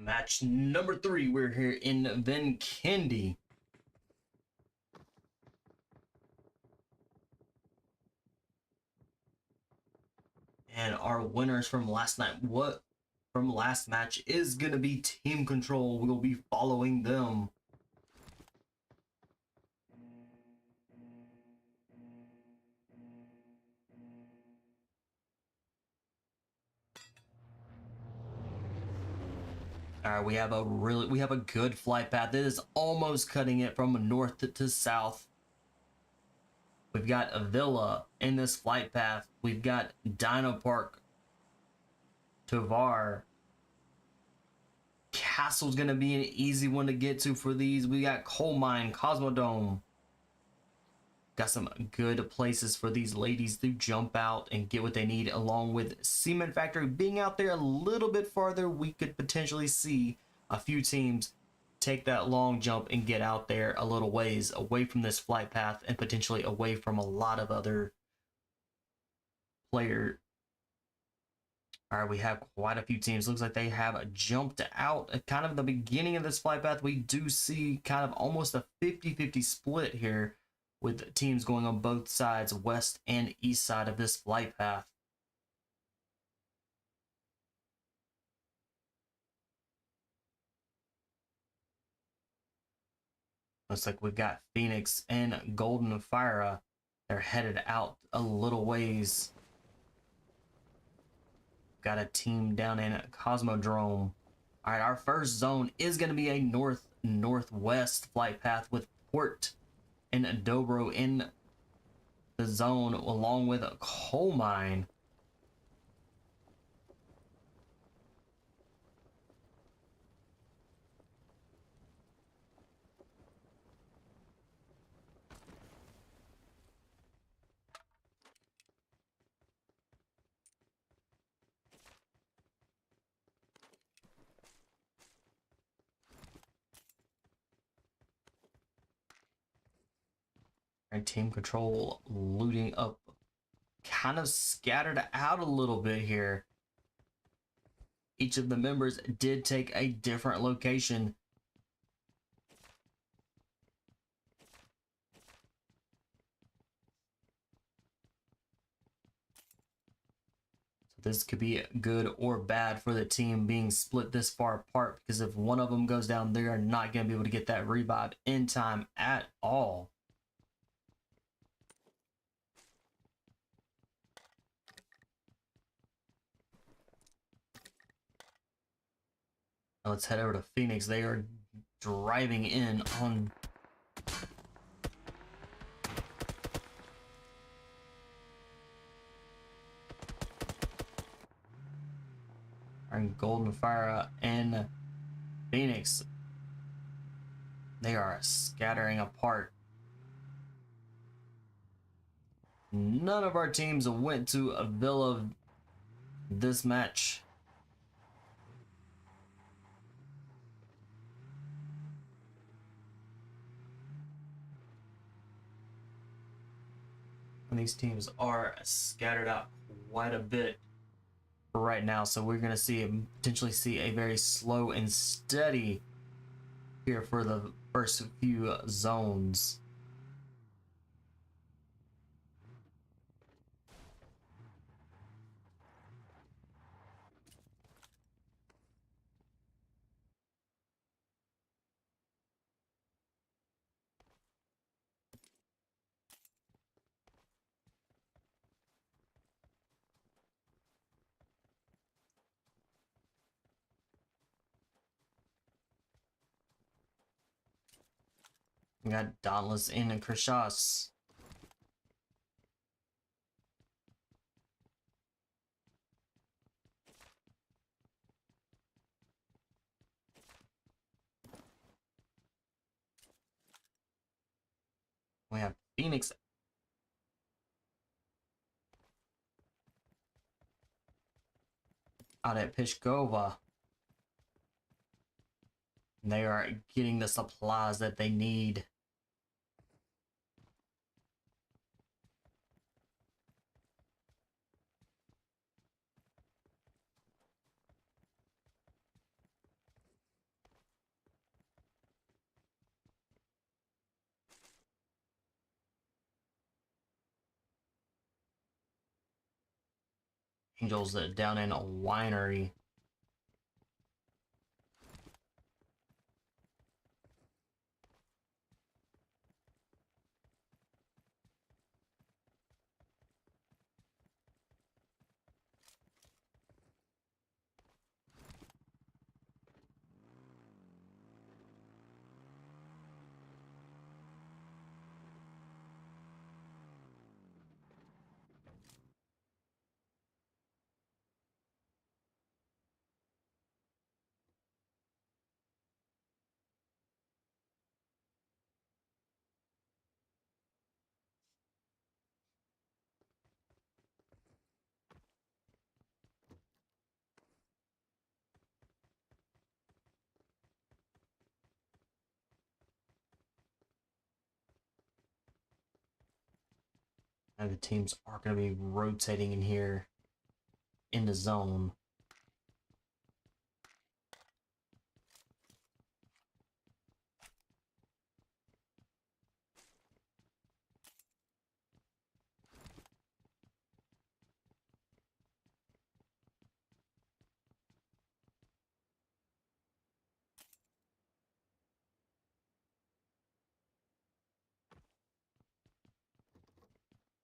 Match number 3. We're here in Vinkendi. And our winners from last night, from last match, is gonna be Team Control. We'll be following them. All right, we have a good flight path. It is almost cutting it from north to south. We've got a villa in this flight path. We've got Dino Park, Tovar. Castle's gonna be an easy one to get to for these. We got Coal Mine, Cosmodome. Got some good places for these ladies to jump out and get what they need, along with Cement Factory being out there a little bit farther. We could potentially see a few teams take that long jump and get out there a little ways away from this flight path and potentially away from a lot of other players. All right, we have quite a few teams. Looks like they have jumped out at kind of the beginning of this flight path. We do see kind of almost a 50-50 split here, with teams going on both sides, west and east side of this flight path. Looks like we've got Phoenix and Golden PHYRA. They're headed out a little ways. Got a team down in Cosmodrome. All right, our first zone is going to be a north-northwest flight path with Port and Dobro in the zone, along with a Coal Mine. Our Team Control looting up, kind of scattered out a little bit here. Each of the members did take a different location. So this could be good or bad for the team being split this far apart, because if one of them goes down, they are not going to be able to get that revive in time at all. Now let's head over to Phoenix. They are driving in on Golden PHYRA and Phoenix. They are scattering apart. None of our teams went to a villa this match. And these teams are scattered out quite a bit right now, so we're going to potentially see a very slow and steady here for the first few zones. We got Dauntless in Krishas. We have Phoenix out at Pishkova. They are getting the supplies that they need. Angels down in a winery. And the teams are going to be rotating in here in the zone.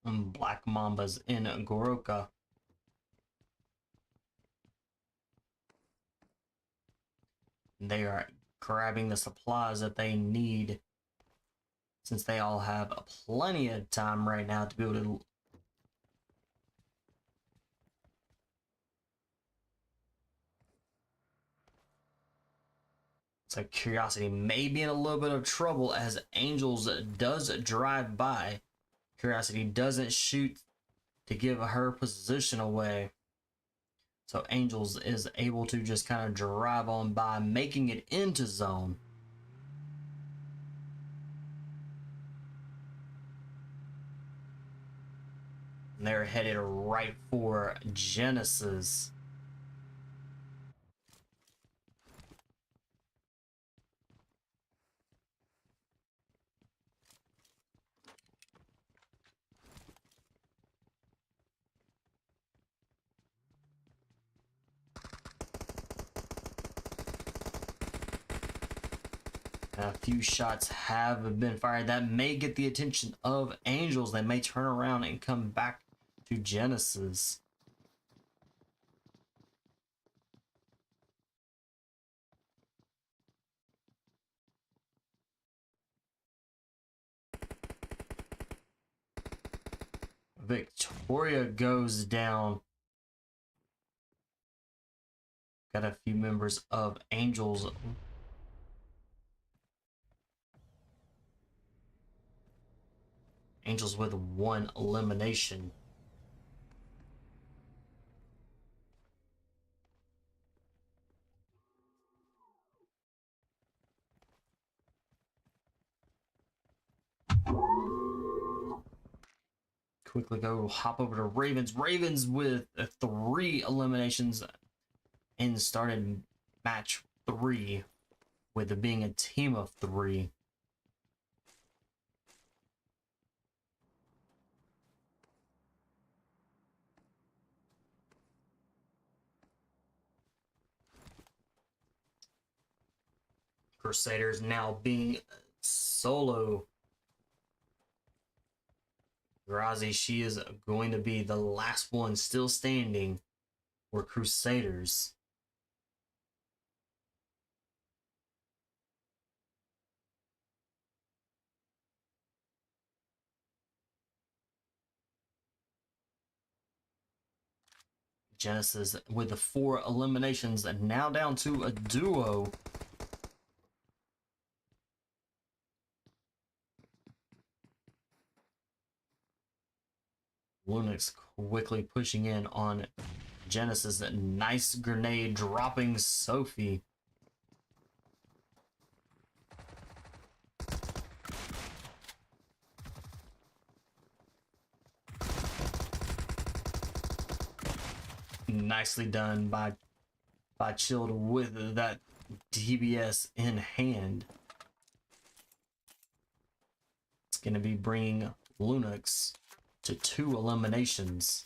And Black Mambas in Goroka. They are grabbing the supplies that they need, since they all have plenty of time right now to be able to. So Curiosity may be in a little bit of trouble as Angels does drive by. Curiosity doesn't shoot to give her position away. So Angels is able to just kind of drive on by, making it into zone. And they're headed right for Genesis. A few shots have been fired that may get the attention of Angels. They may turn around and come back to Genesis. Victoria goes down. Got a few members of Angels. Angels with one elimination. Quickly go hop over to Ravens. Ravens with 3 eliminations and started match 3 with it being a team of 3. Crusaders now being solo. Grazi, she is going to be the last one still standing for Crusaders. Genesis with the 4 eliminations and now down to a duo. LUNOX quickly pushing in on Genesis. A nice grenade dropping Sophie. Nicely done by Chilled with that DBS in hand. It's going to be bringing LUNOX to 2 eliminations.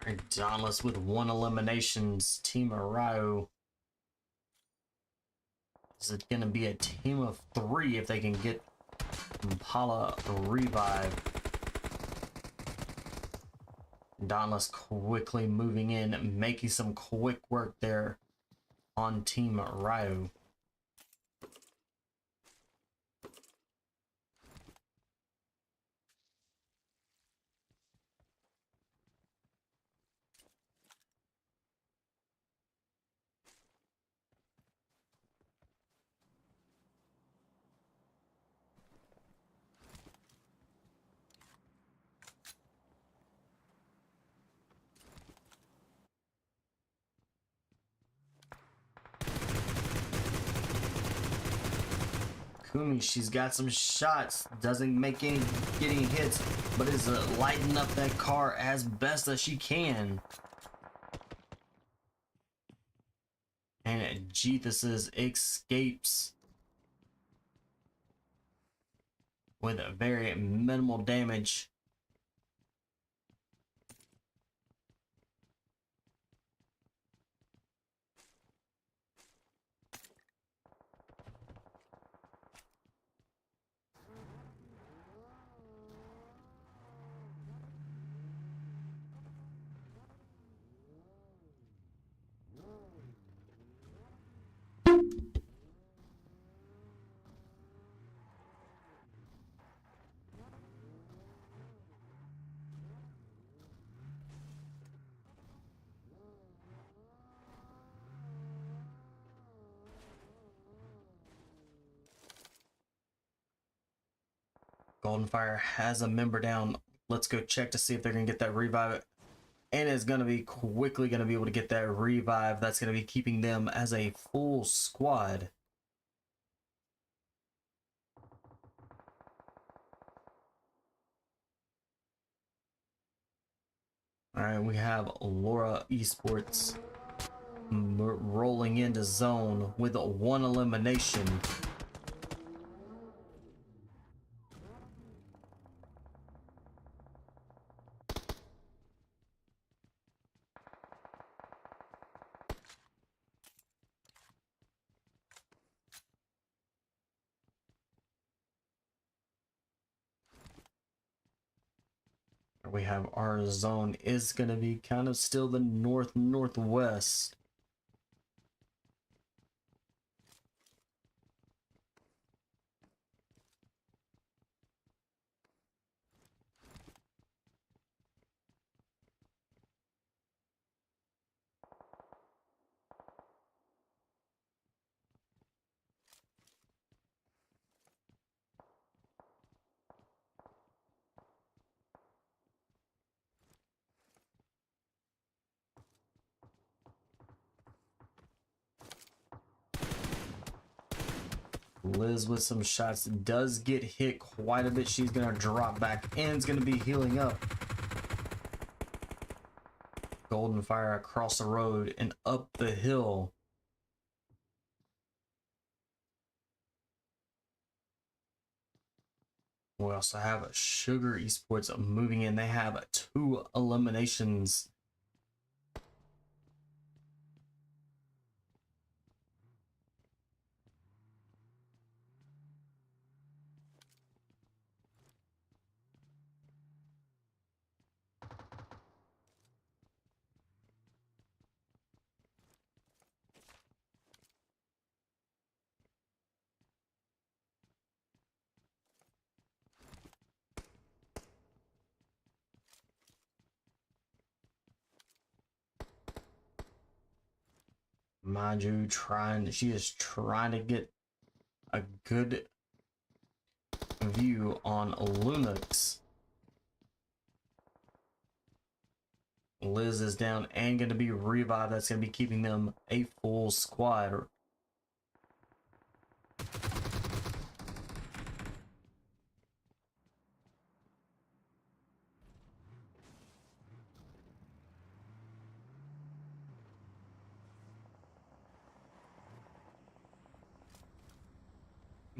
Alright, Dauntless with 1 eliminations. Team RAYO. Is it going to be a team of 3 if they can get Impala revive? Dauntless quickly moving in, making some quick work there on Team RAYO. Kumi, she's got some shots, doesn't make any getting hits, but is lighting up that car as best as she can. And GTHESIS escapes with very minimal damage. Golden Fire has a member down. Let's go check to see if they're going to get that revive. And it's going to be quickly going to be able to get that revive. That's going to be keeping them as a full squad. Alright, we have LARA Esports rolling into zone with 1 elimination. We have our zone is going to be kind of still the northwest. Liz with some shots does get hit quite a bit. She's gonna drop back and is gonna be healing up. Golden Fire across the road and up the hill. We also have Sugar Esports moving in. They have 2 eliminations. Mind you, she is trying to get a good view on LUNOX. Liz is down and going to be revived. That's going to be keeping them a full squad.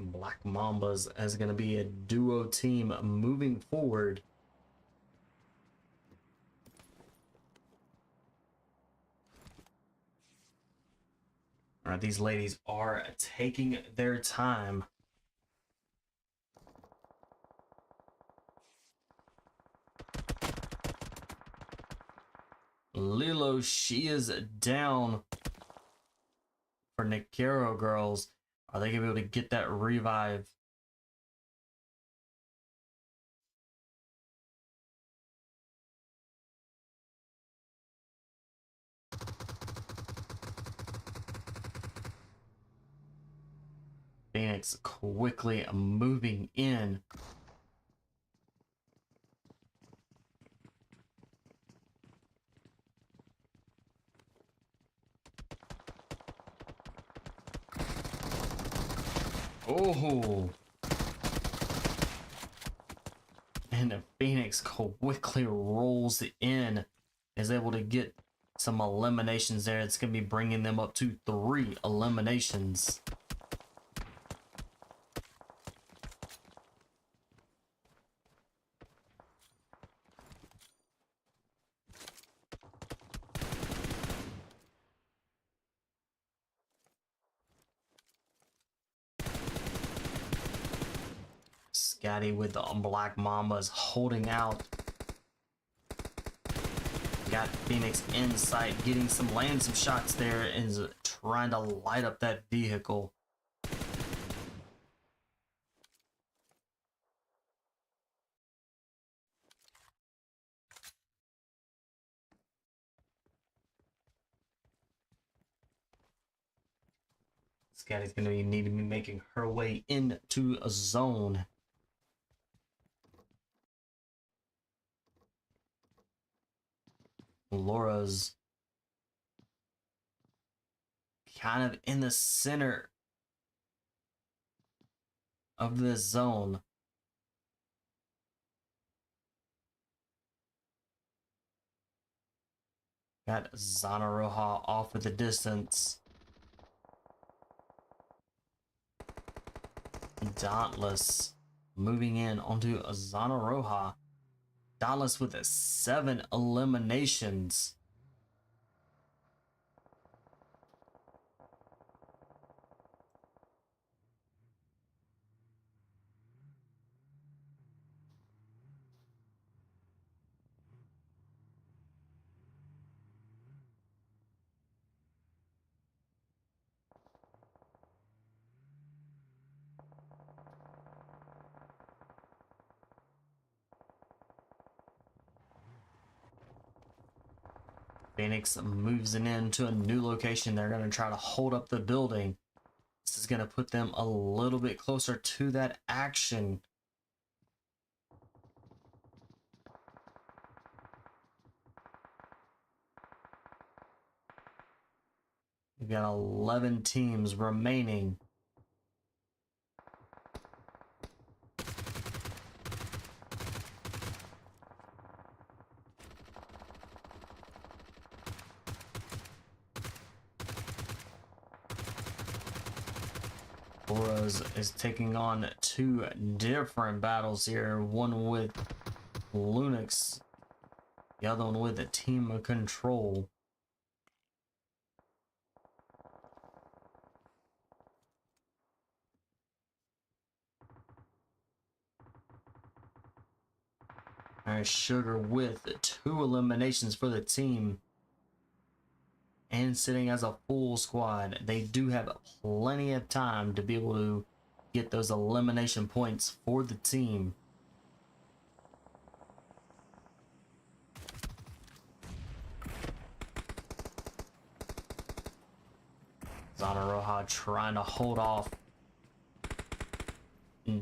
Black Mambas is going to be a duo team moving forward. All right, these ladies are taking their time. Lilo, she is down for NEKRO girls. Are they gonna be able to get that revive? Phoenix quickly moving in. Oh, and the Phoenix quickly rolls in, is able to get some eliminations there. It's gonna be bringing them up to 3 eliminations. Scotty with the Black Mambas holding out. Got Phoenix in sight, getting landing some shots there, and is trying to light up that vehicle. Scotty's gonna need to be making her way into a zone. Laura's kind of in the center of this zone. Got ZONA ROJA off with the distance. Dauntless moving in onto ZONA ROJA. Dauntless with 7 eliminations. Phoenix moves it into a new location. They're going to try to hold up the building. This is going to put them a little bit closer to that action. We've got 11 teams remaining. Boras is taking on 2 different battles here. One with LUNOX, the other one with a team of control. Alright, Sugar with 2 eliminations for the team. And sitting as a full squad. They do have plenty of time to be able to get those elimination points for the team. ZONA ROJA trying to hold off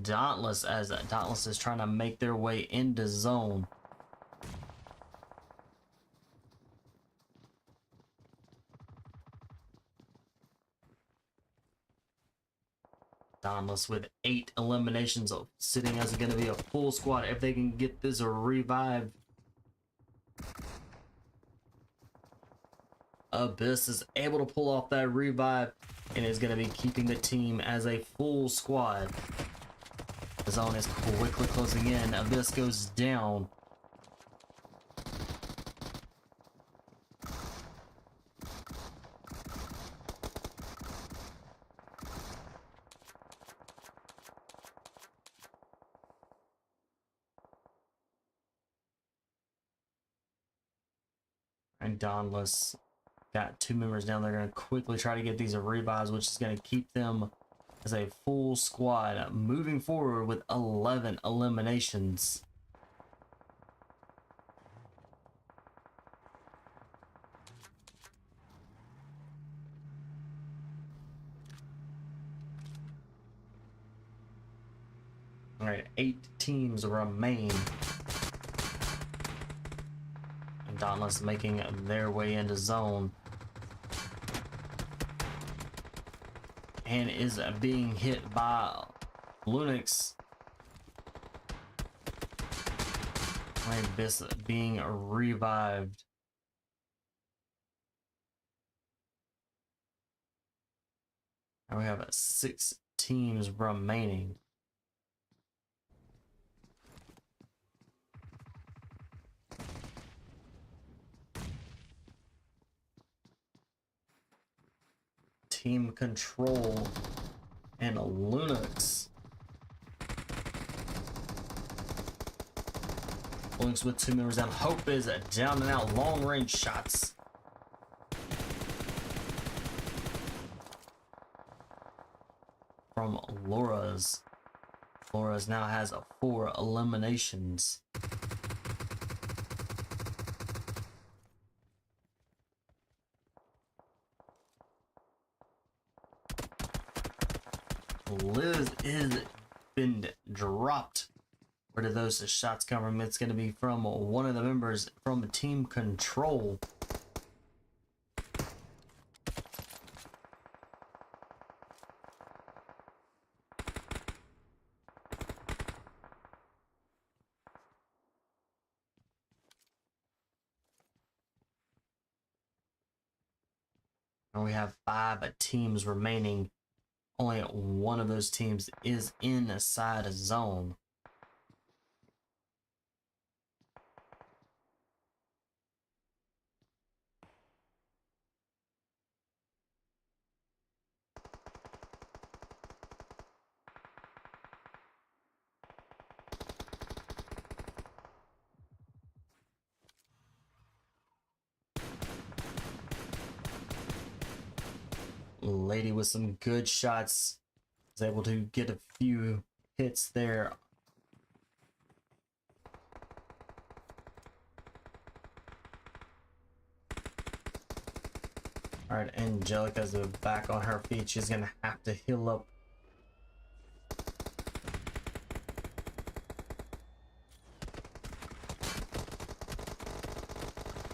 Dauntless, as Dauntless is trying to make their way into zone. Dauntless with 8 eliminations, of sitting as going to be a full squad if they can get this revive. Abyss is able to pull off that revive and is going to be keeping the team as a full squad. The zone is quickly closing in. Abyss goes down. And Dauntless got 2 members down. They're going to quickly try to get these revives, which is going to keep them as a full squad moving forward with 11 eliminations. All right, 8 teams remain. And Dauntless making their way into zone. And is being hit by LUNOX. This being revived. And we have 6 teams remaining. Team Control and LUNOX. LUNOX with 2 members down. Hope is down and out. Long range shots. From LARA's. LARA's now has 4 eliminations. Liz is been dropped. Where did those shots come from? It's going to be from one of the members from Team Control. And we have 5 teams remaining. Only one of those teams is inside a zone. Lady with some good shots is able to get a few hits there. All right, Angelica's back on her feet. She's gonna have to heal up.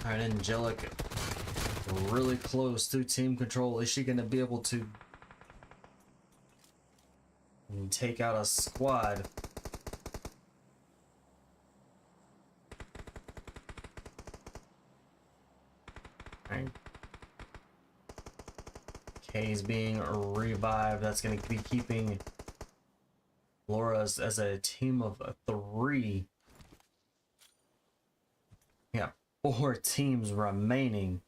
All right, Angelica really close to Team Control. Is she gonna be able to take out a squad? All right. Kay's being revived. That's going to be keeping LARA's as a team of 3. Yeah, 4 teams remaining.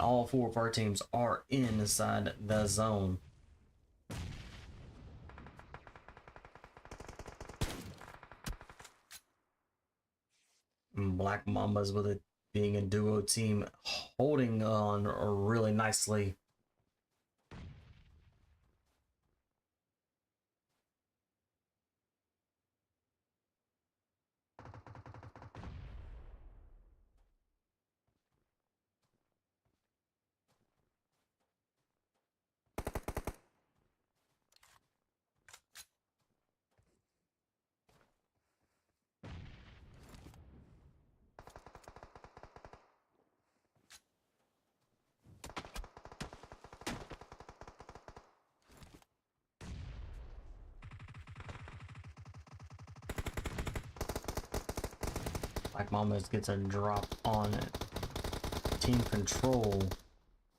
All 4 of our teams are inside the zone. Black Mambas with it being a duo team, holding on really nicely. Black Mambas gets a drop on Team Control,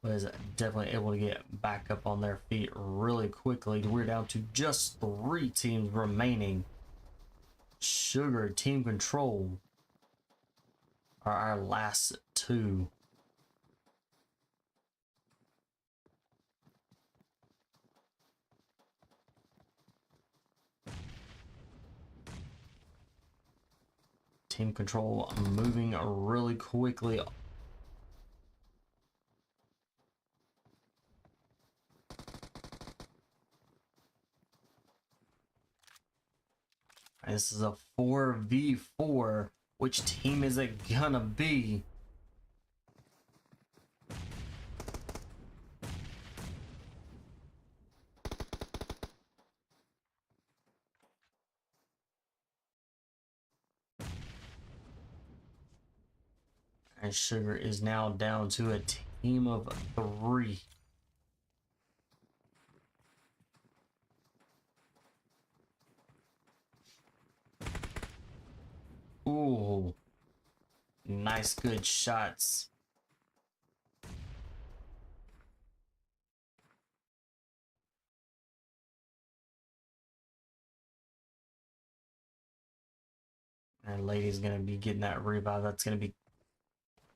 but is definitely able to get back up on their feet really quickly. We're down to just 3 teams remaining. Sugar, Team Control are our last 2. Team Control moving really quickly This is a 4v4. Which team is it gonna be? And Sugar is now down to a team of 3. Ooh. Nice, good shots. And Lady's gonna be getting that revive. That's gonna be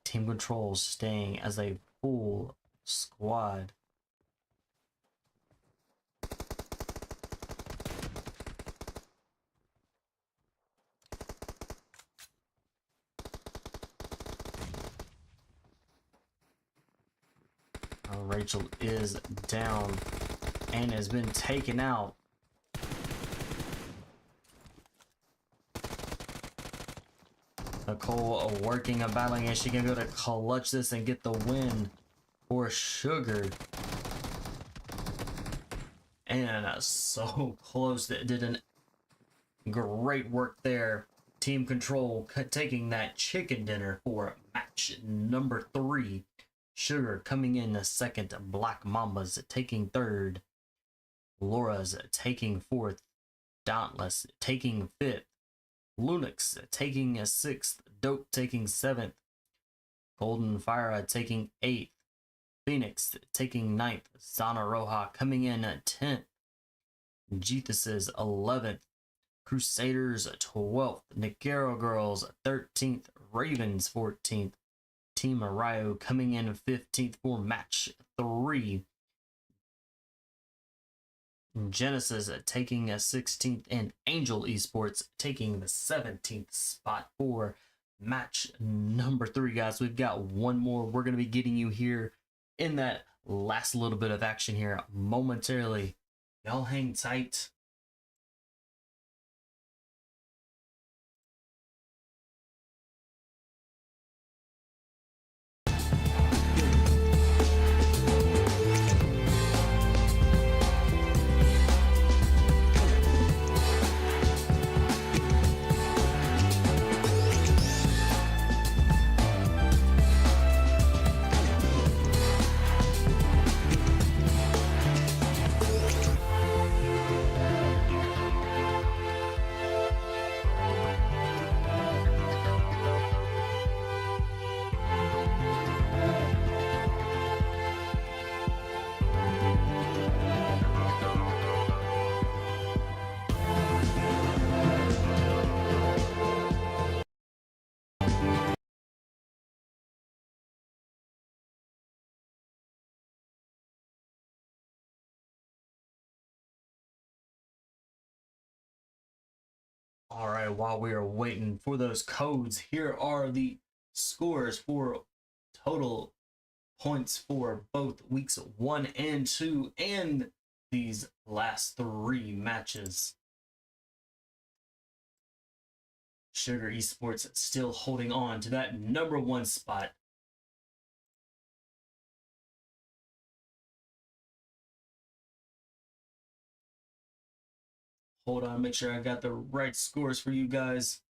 Team Control staying as a full squad. Rachel is down and has been taken out. Nicole working and battling, and she can go to clutch this and get the win for Sugar. And so close. That did an great work there. Team Control taking that chicken dinner for match number 3. Sugar coming in the second. Black Mambas taking third. Laura's taking fourth. Dauntless taking fifth. LUNOX taking a 6th. Dope taking 7th. Golden PHYRA taking 8th. Phoenix taking 9th. ZONA ROJA coming in at 10th. GTHESIS 11th. CRUSADERS 12th. NEKRO Girls 13th. Ravens 14th. Team RAYO coming in 15th for match 3. Genesis taking a 16th, and Angel Esports taking the 17th spot for match number 3, guys. We've got one more. We're going to be getting you here in that last little bit of action here momentarily. Y'all hang tight. All right, while we are waiting for those codes, here are the scores for total points for both weeks 1 and 2 and these last 3 matches. Sugar Esports still holding on to that number 1 spot. Hold on, make sure I got the right scores for you guys.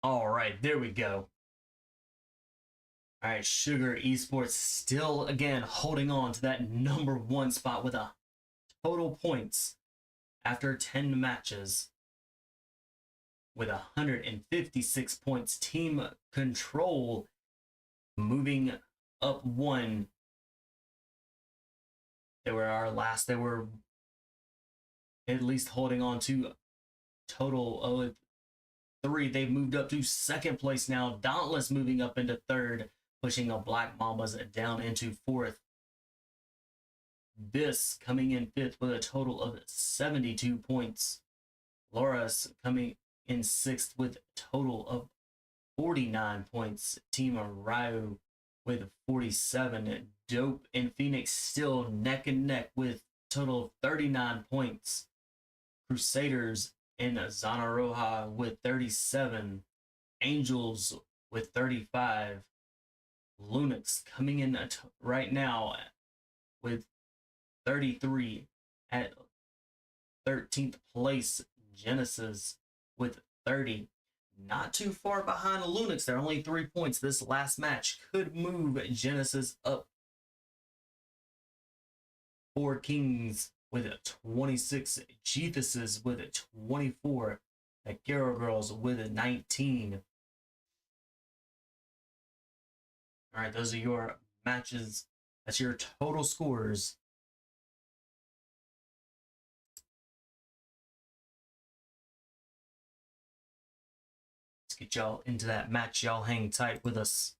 All right, there we go. All right, Sugar Esports still again holding on to that number 1 spot with a total points after 10 matches with 156 points. Team Control moving up 1. They were our last. They were at least holding on to total of 3. They've moved up to 2nd place now. Dauntless moving up into 3rd. pushing the Black Mambas down into 4th. This coming in 5th with a total of 72 points. LARA's coming in 6th with a total of 49 points. Team RAYO with 47. Dope and Phoenix still neck and neck with a total of 39 points. Crusaders and ZONA ROJA with 37. Angels with 35. LUNOX coming in right now with 33 at 13th place. Genesis with 30. Not too far behind LUNOX. They're only 3 points. This last match could move Genesis up. 4 Kings with 26. GTHESIS with 24. NEKRO Girls with 19. All right, those are your matches. That's your total scores. Let's get y'all into that match. Y'all hang tight with us.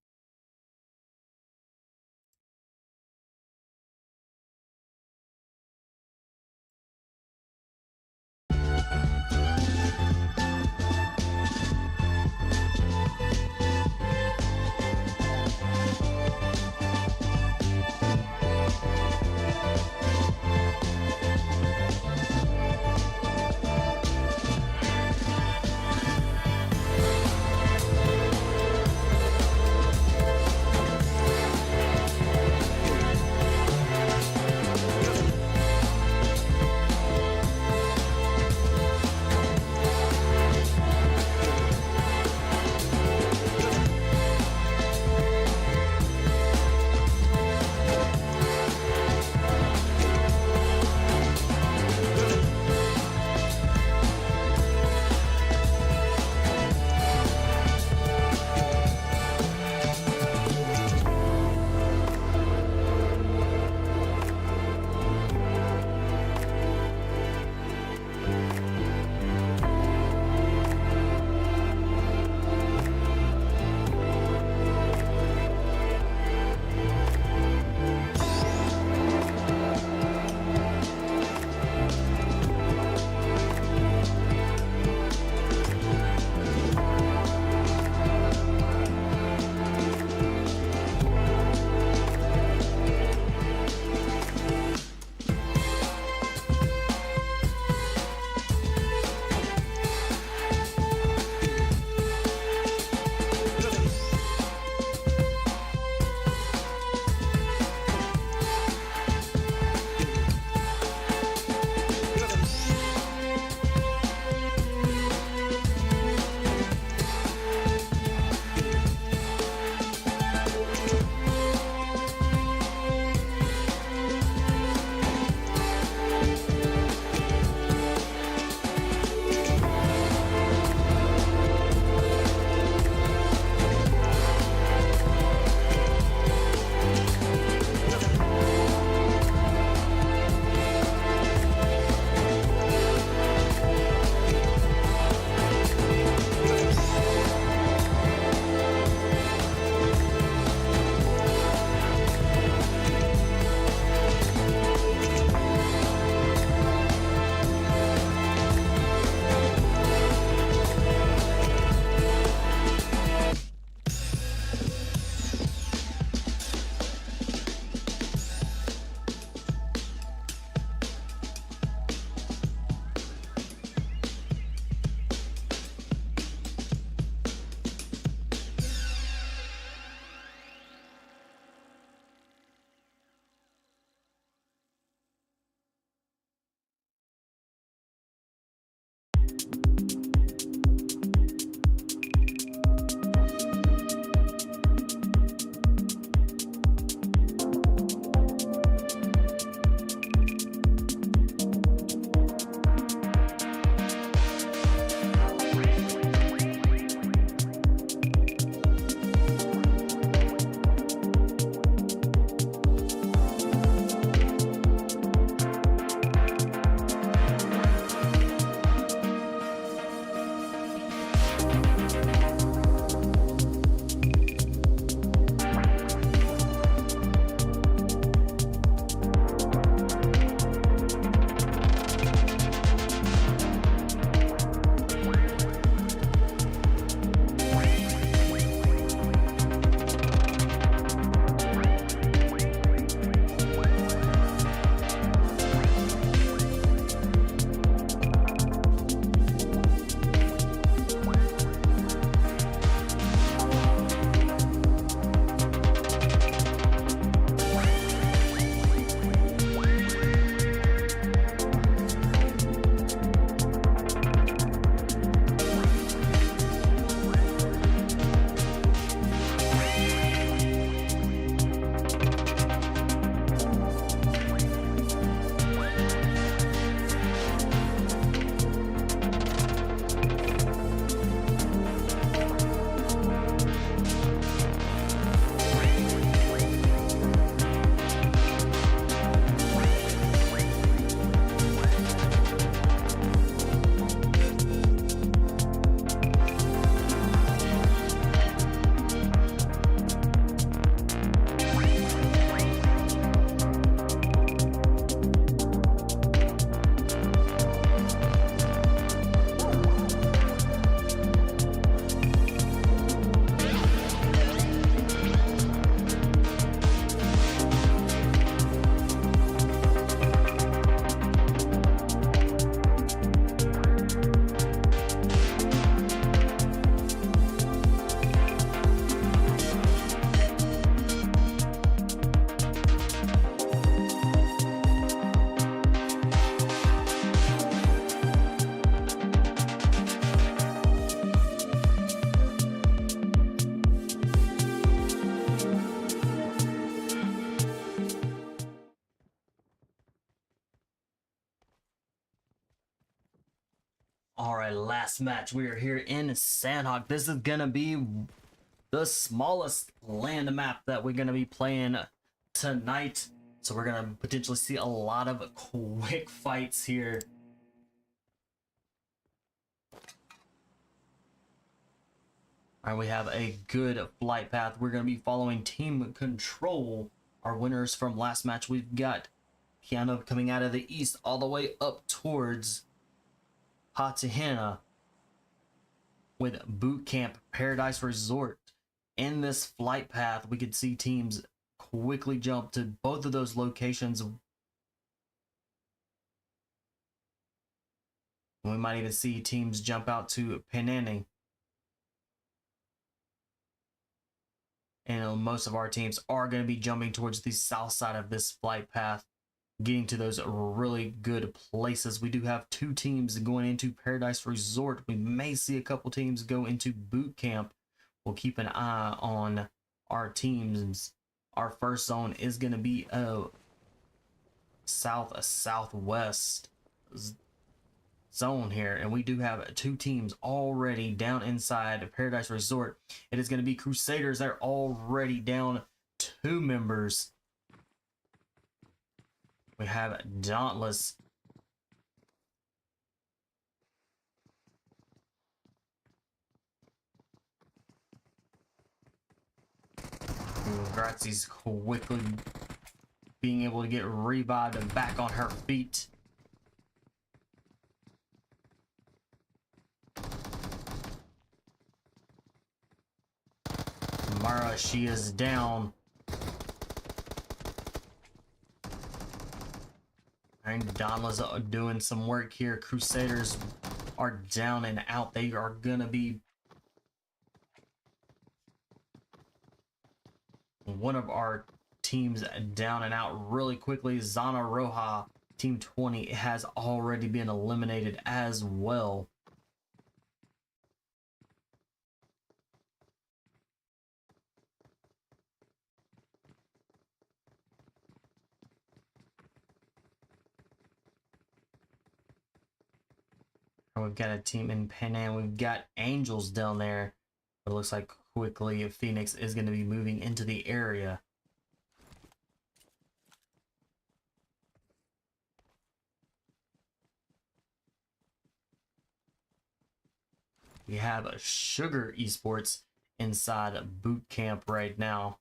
All right, last match. We are here in Sandhawk. This is gonna be the smallest land map that we're gonna be playing tonight. So we're gonna potentially see a lot of quick fights here. All right, we have a good flight path. We're gonna be following Team Control. Our winners from last match, we've got Keanu coming out of the east all the way up towards Patahina with Boot Camp Paradise Resort. In this flight path, we could see teams quickly jump to both of those locations. We might even see teams jump out to Penang. And most of our teams are going to be jumping towards the south side of this flight path, getting to those really good places. We do have two teams going into Paradise Resort. We may see a couple teams go into Boot Camp. We'll keep an eye on our teams. Our first zone is going to be a southwest zone here, and we do have two teams already down inside Paradise Resort. It is going to be Crusaders. They're already down 2 members. We have Dauntless. Grazie's quickly being able to get revived and back on her feet. Mara, she is down. And Dauntless are doing some work here. Crusaders are down and out. They are gonna be one of our teams down and out really quickly. ZONA ROJA, Team 20, has already been eliminated as well. And we've got a team in Penang. We've got Angels down there. It looks like quickly Phoenix is going to be moving into the area. We have a Sugar Esports inside Boot Camp right now.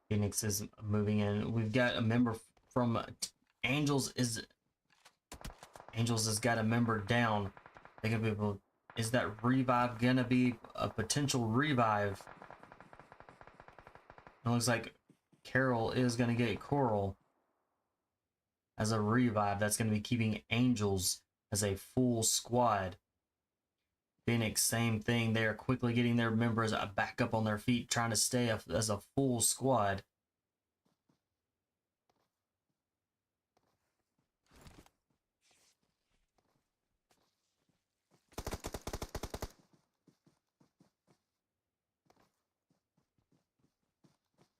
Phoenix is moving in. We've got a member from Angels has got a member down. They can be able. Is that revive gonna be a potential revive? It looks like Carol is gonna get Coral as a revive. That's gonna be keeping Angels as a full squad. Phoenix, same thing. They are quickly getting their members back up on their feet, trying to stay as a full squad.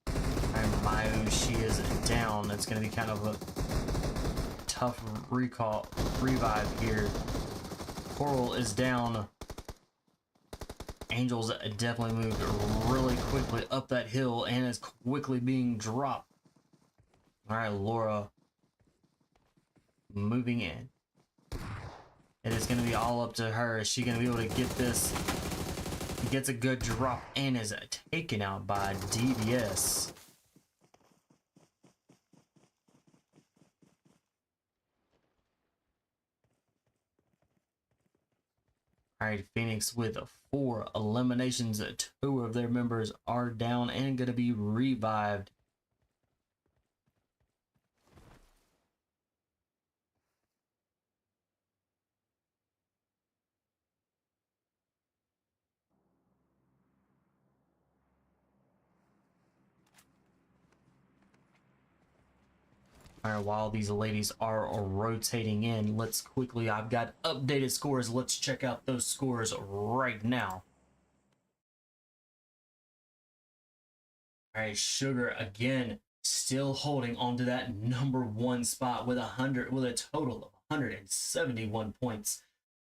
And Mayu, she is down. It's going to be kind of a tough revive here. Coral is down. Angels definitely moved really quickly up that hill and is quickly being dropped. All right, Laura moving in. It is going to be all up to her. Is she going to be able to get this? Gets a good drop and is taken out by DBS. All right, Phoenix with 4 eliminations. 2 of their members are down and going to be revived. All right, while these ladies are rotating in, let's quickly, I've got updated scores. Let's check out those scores right now. All right, Sugar again, still holding on to that #1 spot with a total of 171 points.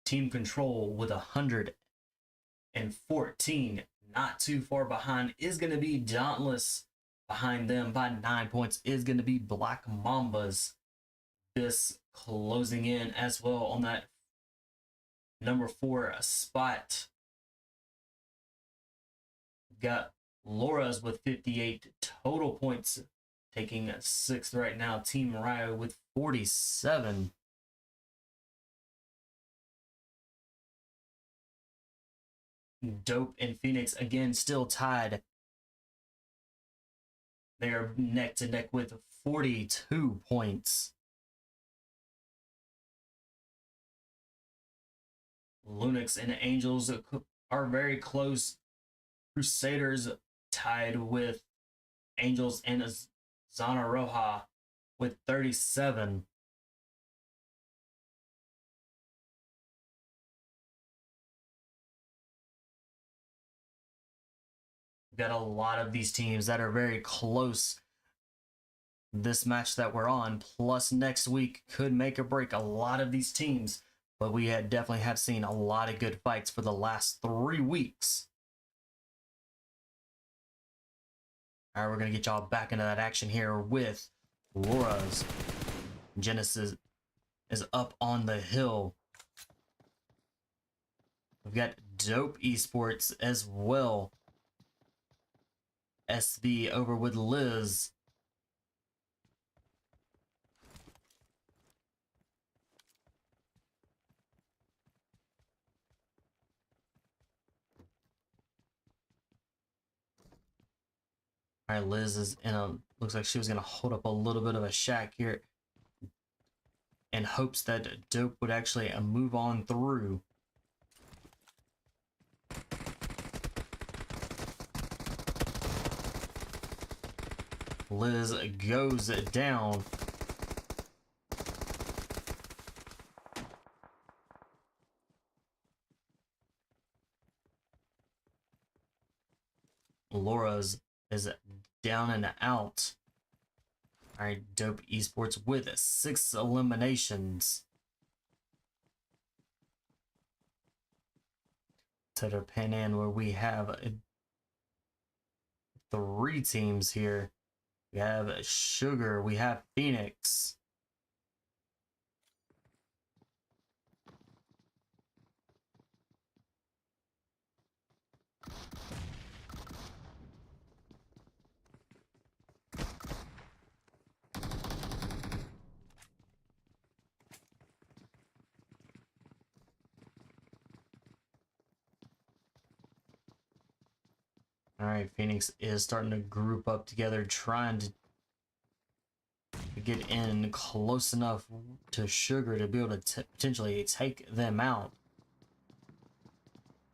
Team Control with 114. Not too far behind is going to be Dauntless. Behind them by 9 points is going to be Black Mambas. This closing in as well on that #4 spot. Got Laura's with 58 total points, taking 6th right now. Team RAYO with 47. Dope and Phoenix again still tied. They are neck to neck with 42 points. LUNOX and Angels are very close. Crusaders tied with Angels and ZONA ROJA with 37. We've got a lot of these teams that are very close. This match that we're on, plus next week, could make or break a lot of these teams. But we definitely have seen a lot of good fights for the last 3 weeks. All right, we're going to get y'all back into that action here with Laura's. Genesis is up on the hill. We've got Dope Esports as well. SV over with Liz. All right, Liz is in a, looks like she was going to hold up a little bit of a shack here in hopes that Dope would actually move on through. Liz goes down. Laura's is down and out. All right, Dope Esports with 6 eliminations. To the Pan Am, where we have 3 teams here. We have Sugar, we have Phoenix. All right, Phoenix is starting to group up together, trying to get in close enough to Sugar to be able to potentially take them out.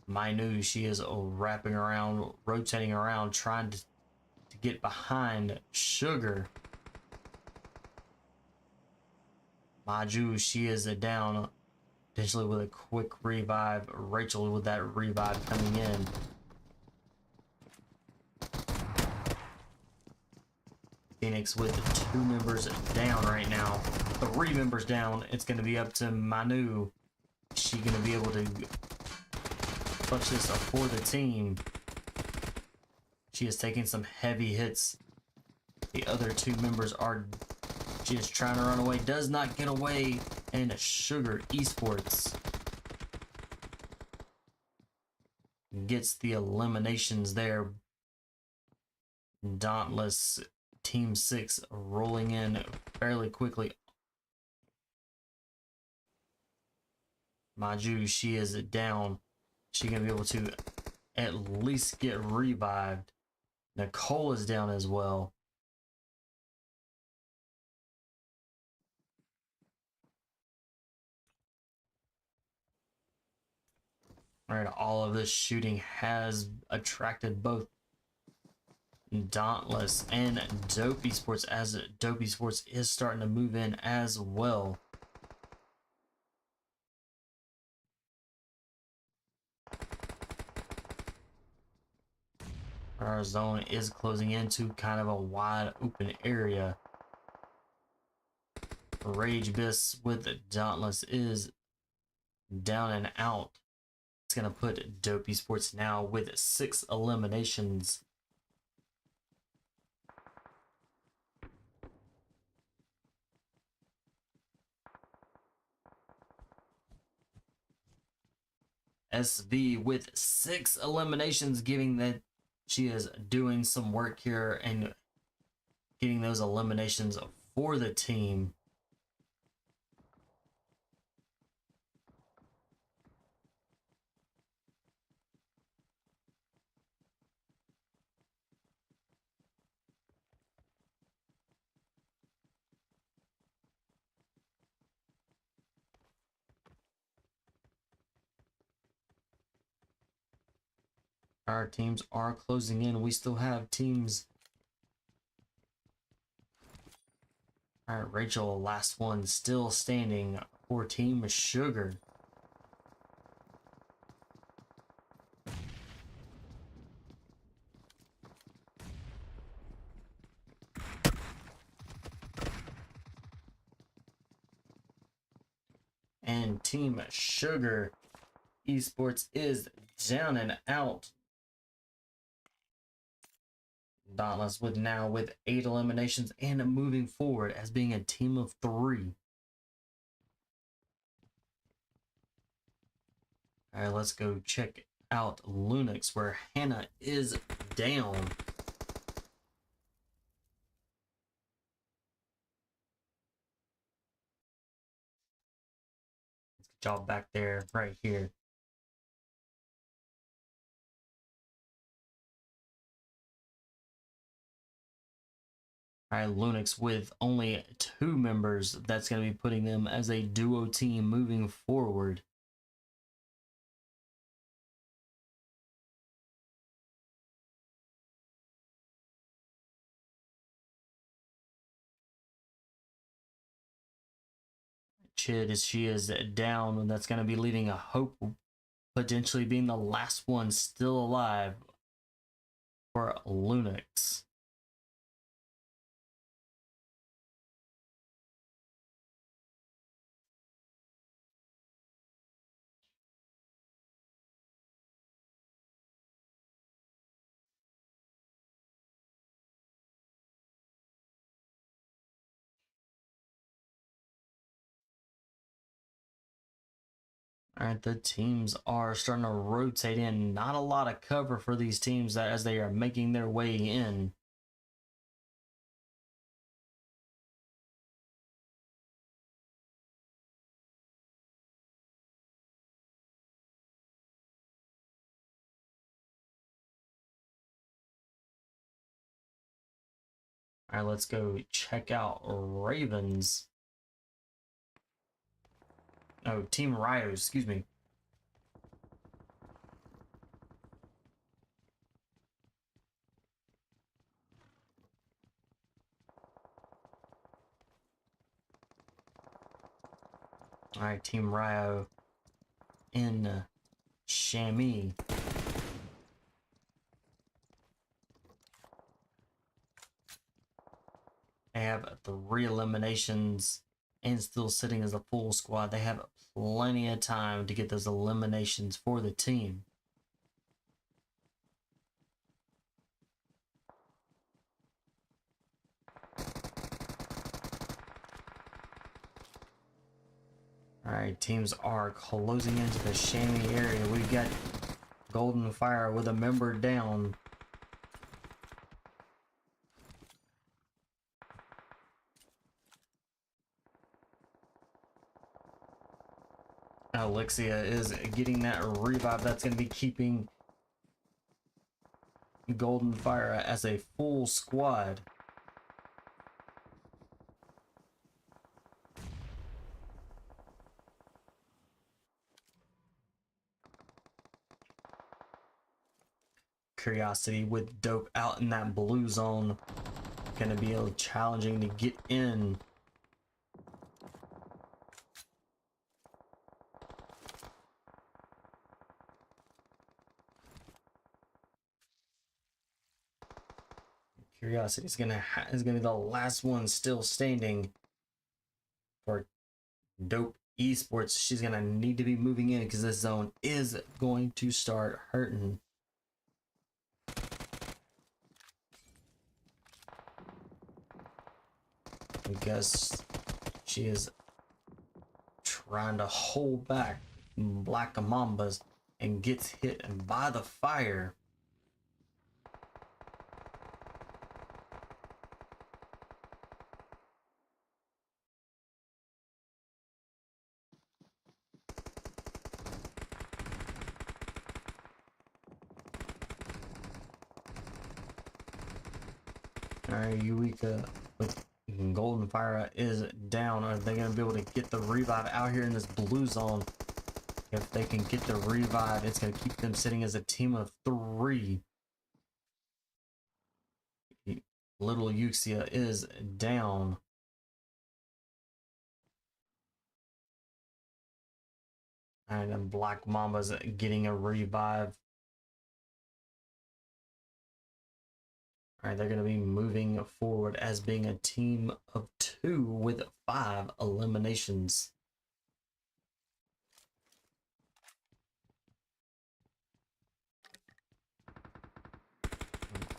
Minu, she is wrapping around, rotating around, trying to get behind Sugar. Maju, she is down, potentially with a quick revive. Rachel with that revive coming in. Phoenix with 2 members down right now. 3 members down. It's going to be up to Manu. Is she going to be able to clutch this for the team? She is taking some heavy hits. The other 2 members are... She is trying to run away. Does not get away. And Sugar Esports gets the eliminations there. Dauntless Team 6 rolling in fairly quickly. Maju, she is down. She gonna be able to at least get revived. Nicole is down as well. All right, all of this shooting has attracted both Dauntless and Dope Esports, as Dope Esports is starting to move in as well. Our zone is closing into kind of a wide open area. Rage Biss with Dauntless is down and out. It's going to put Dope Esports now with 6 eliminations. SV with 6 eliminations, giving that she is doing some work here and getting those eliminations for the team. Our teams are closing in. We still have teams. All right, Rachel, last one still standing for Team Sugar. And Team Sugar Esports is down and out. Dauntless with 8 eliminations and moving forward as being a team of 3. All right, let's go check out LUNOX, where Hannah is down. Good job back there, right here. All right, LUNOX with only 2 members. That's going to be putting them as a duo team moving forward. Chid, as she is down, and that's going to be leaving a Hope potentially being the last one still alive for LUNOX. All right, the teams are starting to rotate in. Not a lot of cover for these teams as they are making their way in. All right, let's go check out Ravens. Oh, Team RAYO, excuse me. All right, Team RAYO in Chamois. They have 3 eliminations and still sitting as a full squad. They have plenty of time to get those eliminations for the team. All right, teams are closing into the Chamois area. We've got Golden Fire with a member down. IXIA is getting that revive. That's going to be keeping Golden Fire as a full squad. Curiosity with Dope out in that blue zone. Gonna be a little challenging to get in. Curiosity is gonna be the last one still standing for Dope Esports. She's gonna need to be moving in because this zone is going to start hurting. Because she is trying to hold back Black Mambas and gets hit by the fire. Alright, Eureka with Golden PHYRA is down. Are they going to be able to get the revive out here in this blue zone? If they can get the revive, it's going to keep them sitting as a team of 3. Little IXIA is down. And then Black Mamba's getting a revive. Alright, they're going to be moving forward as being a team of 2 with 5 eliminations.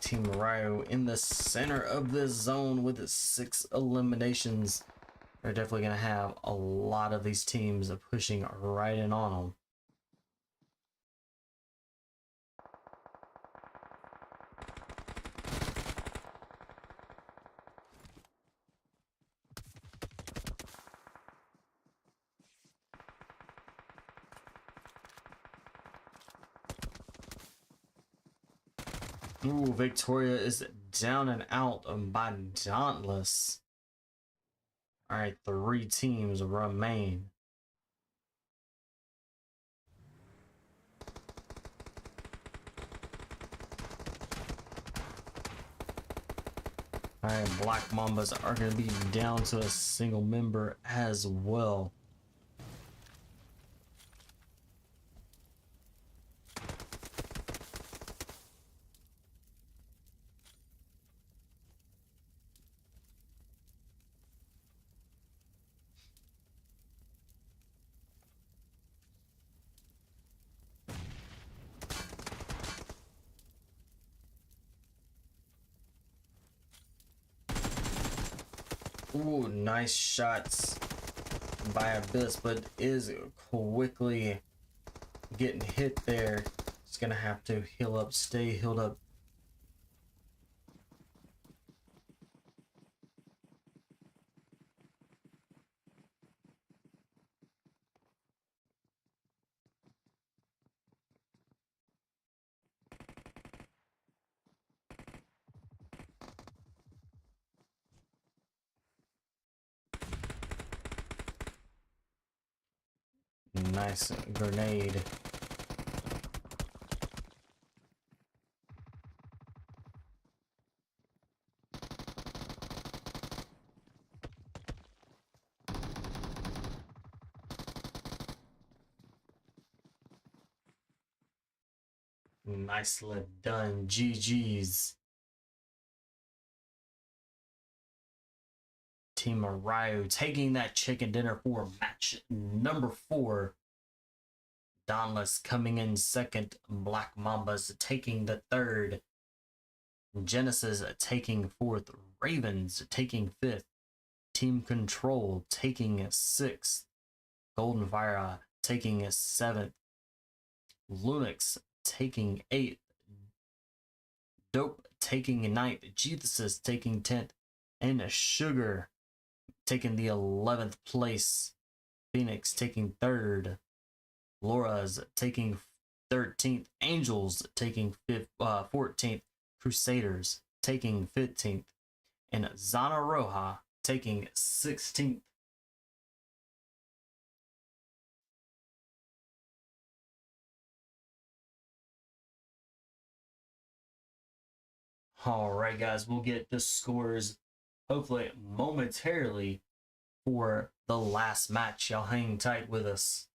Team RAYO in the center of this zone with 6 eliminations. They're definitely going to have a lot of these teams pushing right in on them. Ooh, Victoria is down and out by Dauntless. Alright, 3 teams remain. Alright, Black Mambas are going to be down to a single member as well. Ooh, nice shots by Abyss, but is quickly getting hit there. It's gonna have to heal up, stay healed up. Nice grenade. Nicely done. GG's. Team RAYO taking that chicken dinner for match number 4. Dauntless coming in second. Black Mambas taking the 3rd. Genesis taking 4th. Ravens taking 5th. Team Control taking 6th. Golden PHYRA taking 7th. LUNOX taking 8th. Dope taking 9th. GTHESIS taking 10th. And Sugar taking the 11th place. Phoenix taking 3rd. LARA's taking 13th. Angels taking 14th. Crusaders taking 15th. And ZONA ROJA taking 16th. All right, guys, we'll get the scores hopefully momentarily for the last match. Y'all hang tight with us.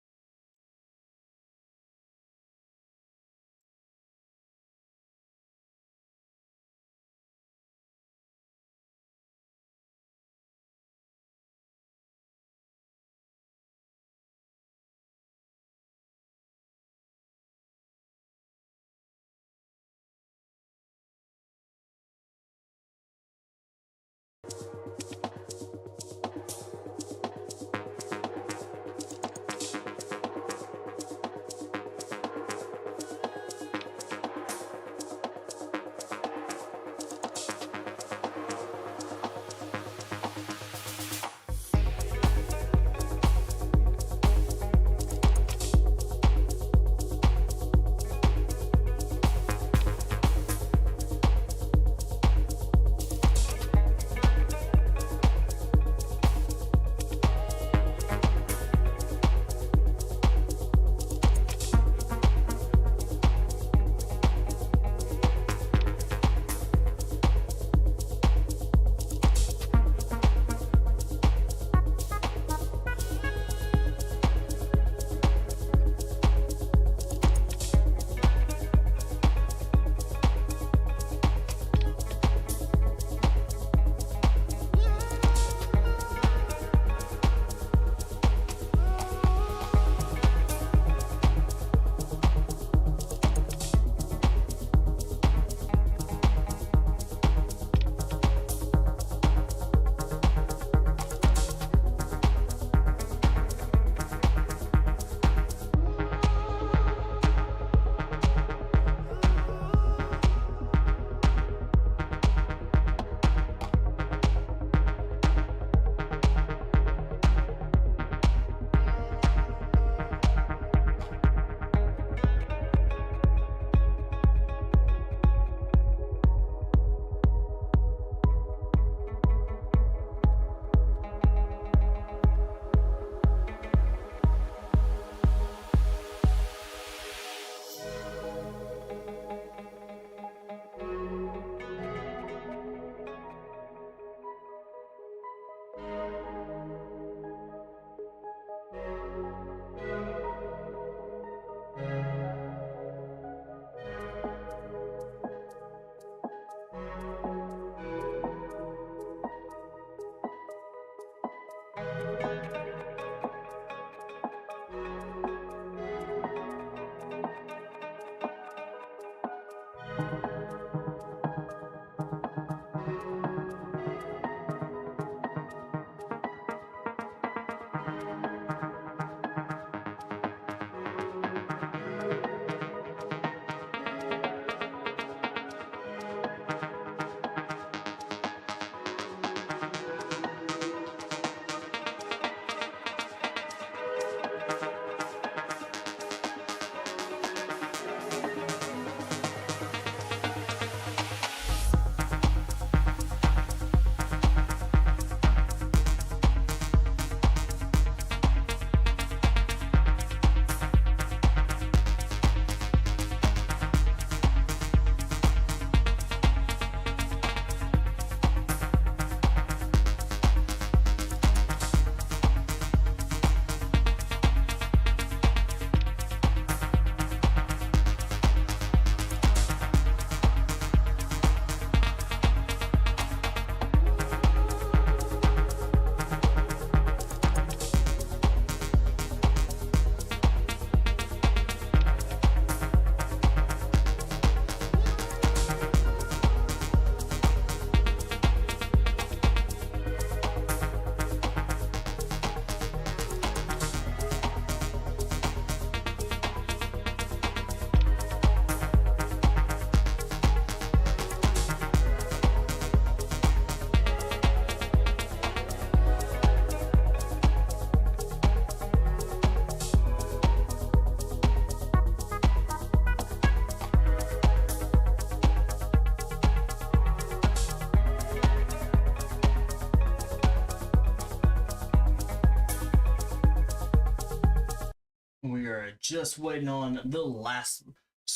We are just waiting on the last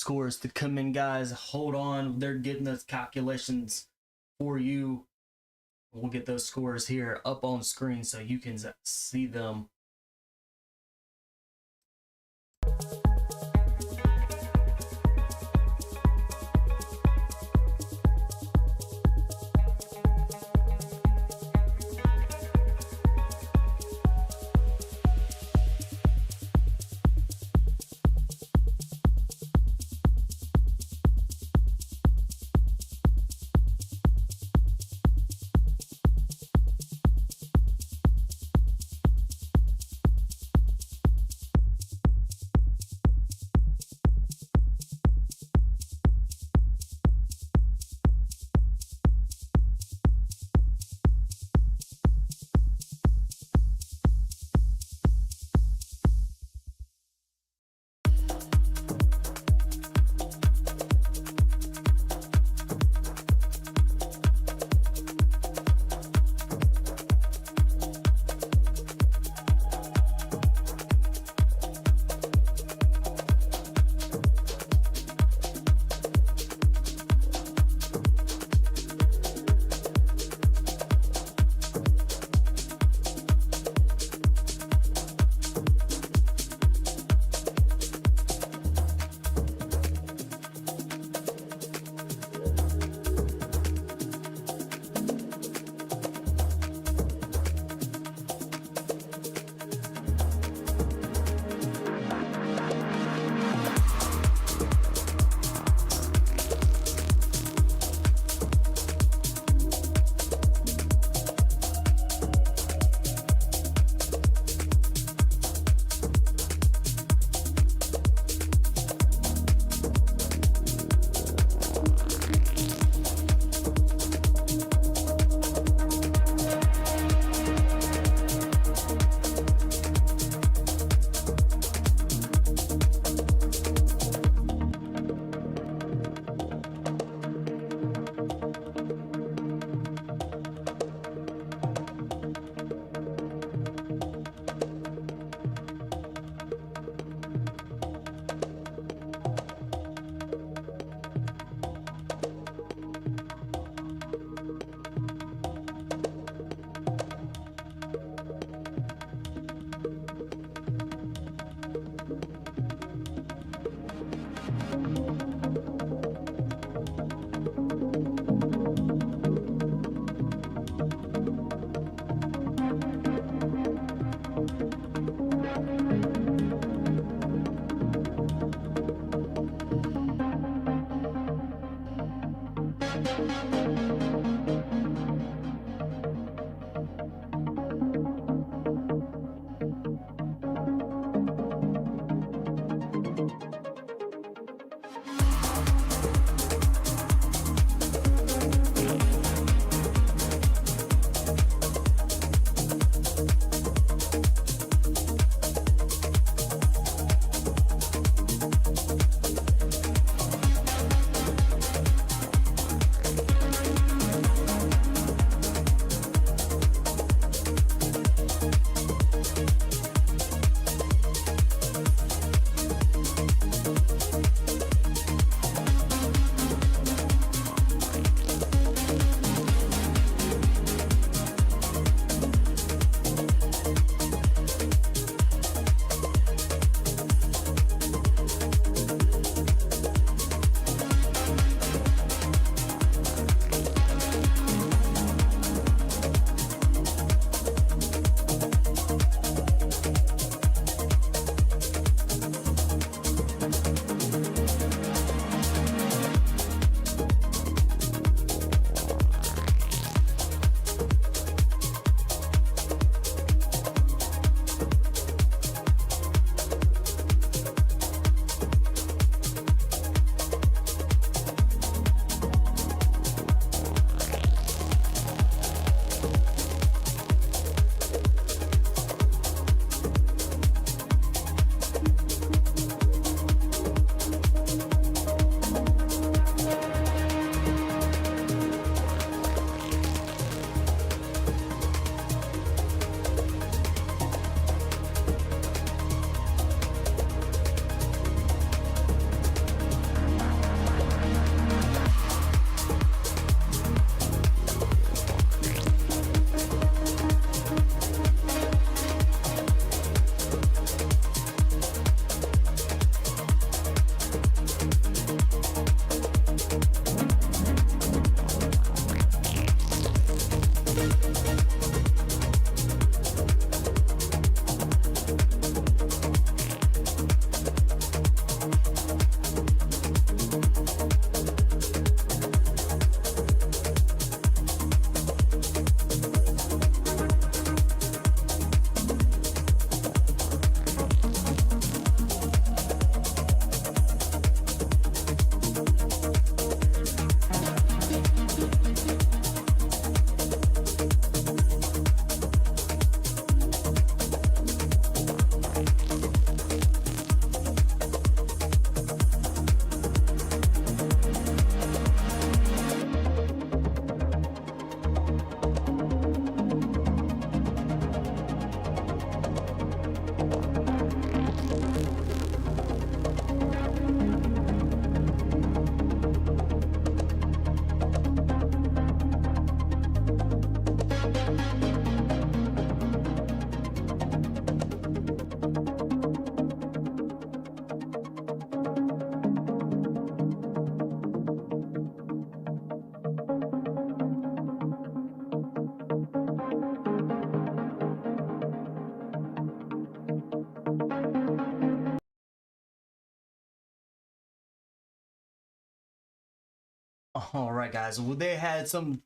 scores to come in, guys. Hold on. They're getting those calculations for you. We'll get those scores here up on screen so you can see them. All right, guys. Well, they had some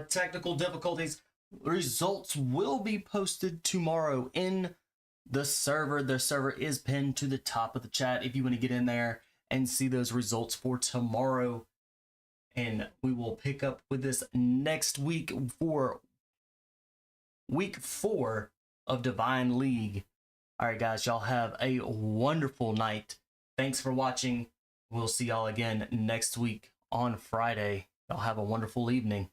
technical difficulties. Results will be posted tomorrow in the server. The server is pinned to the top of the chat if you want to get in there and see those results for tomorrow. And we will pick up with this next week for week 4 of Divine League. All right, guys, y'all have a wonderful night. Thanks for watching. We'll see y'all again next week on Friday. Y'all have a wonderful evening.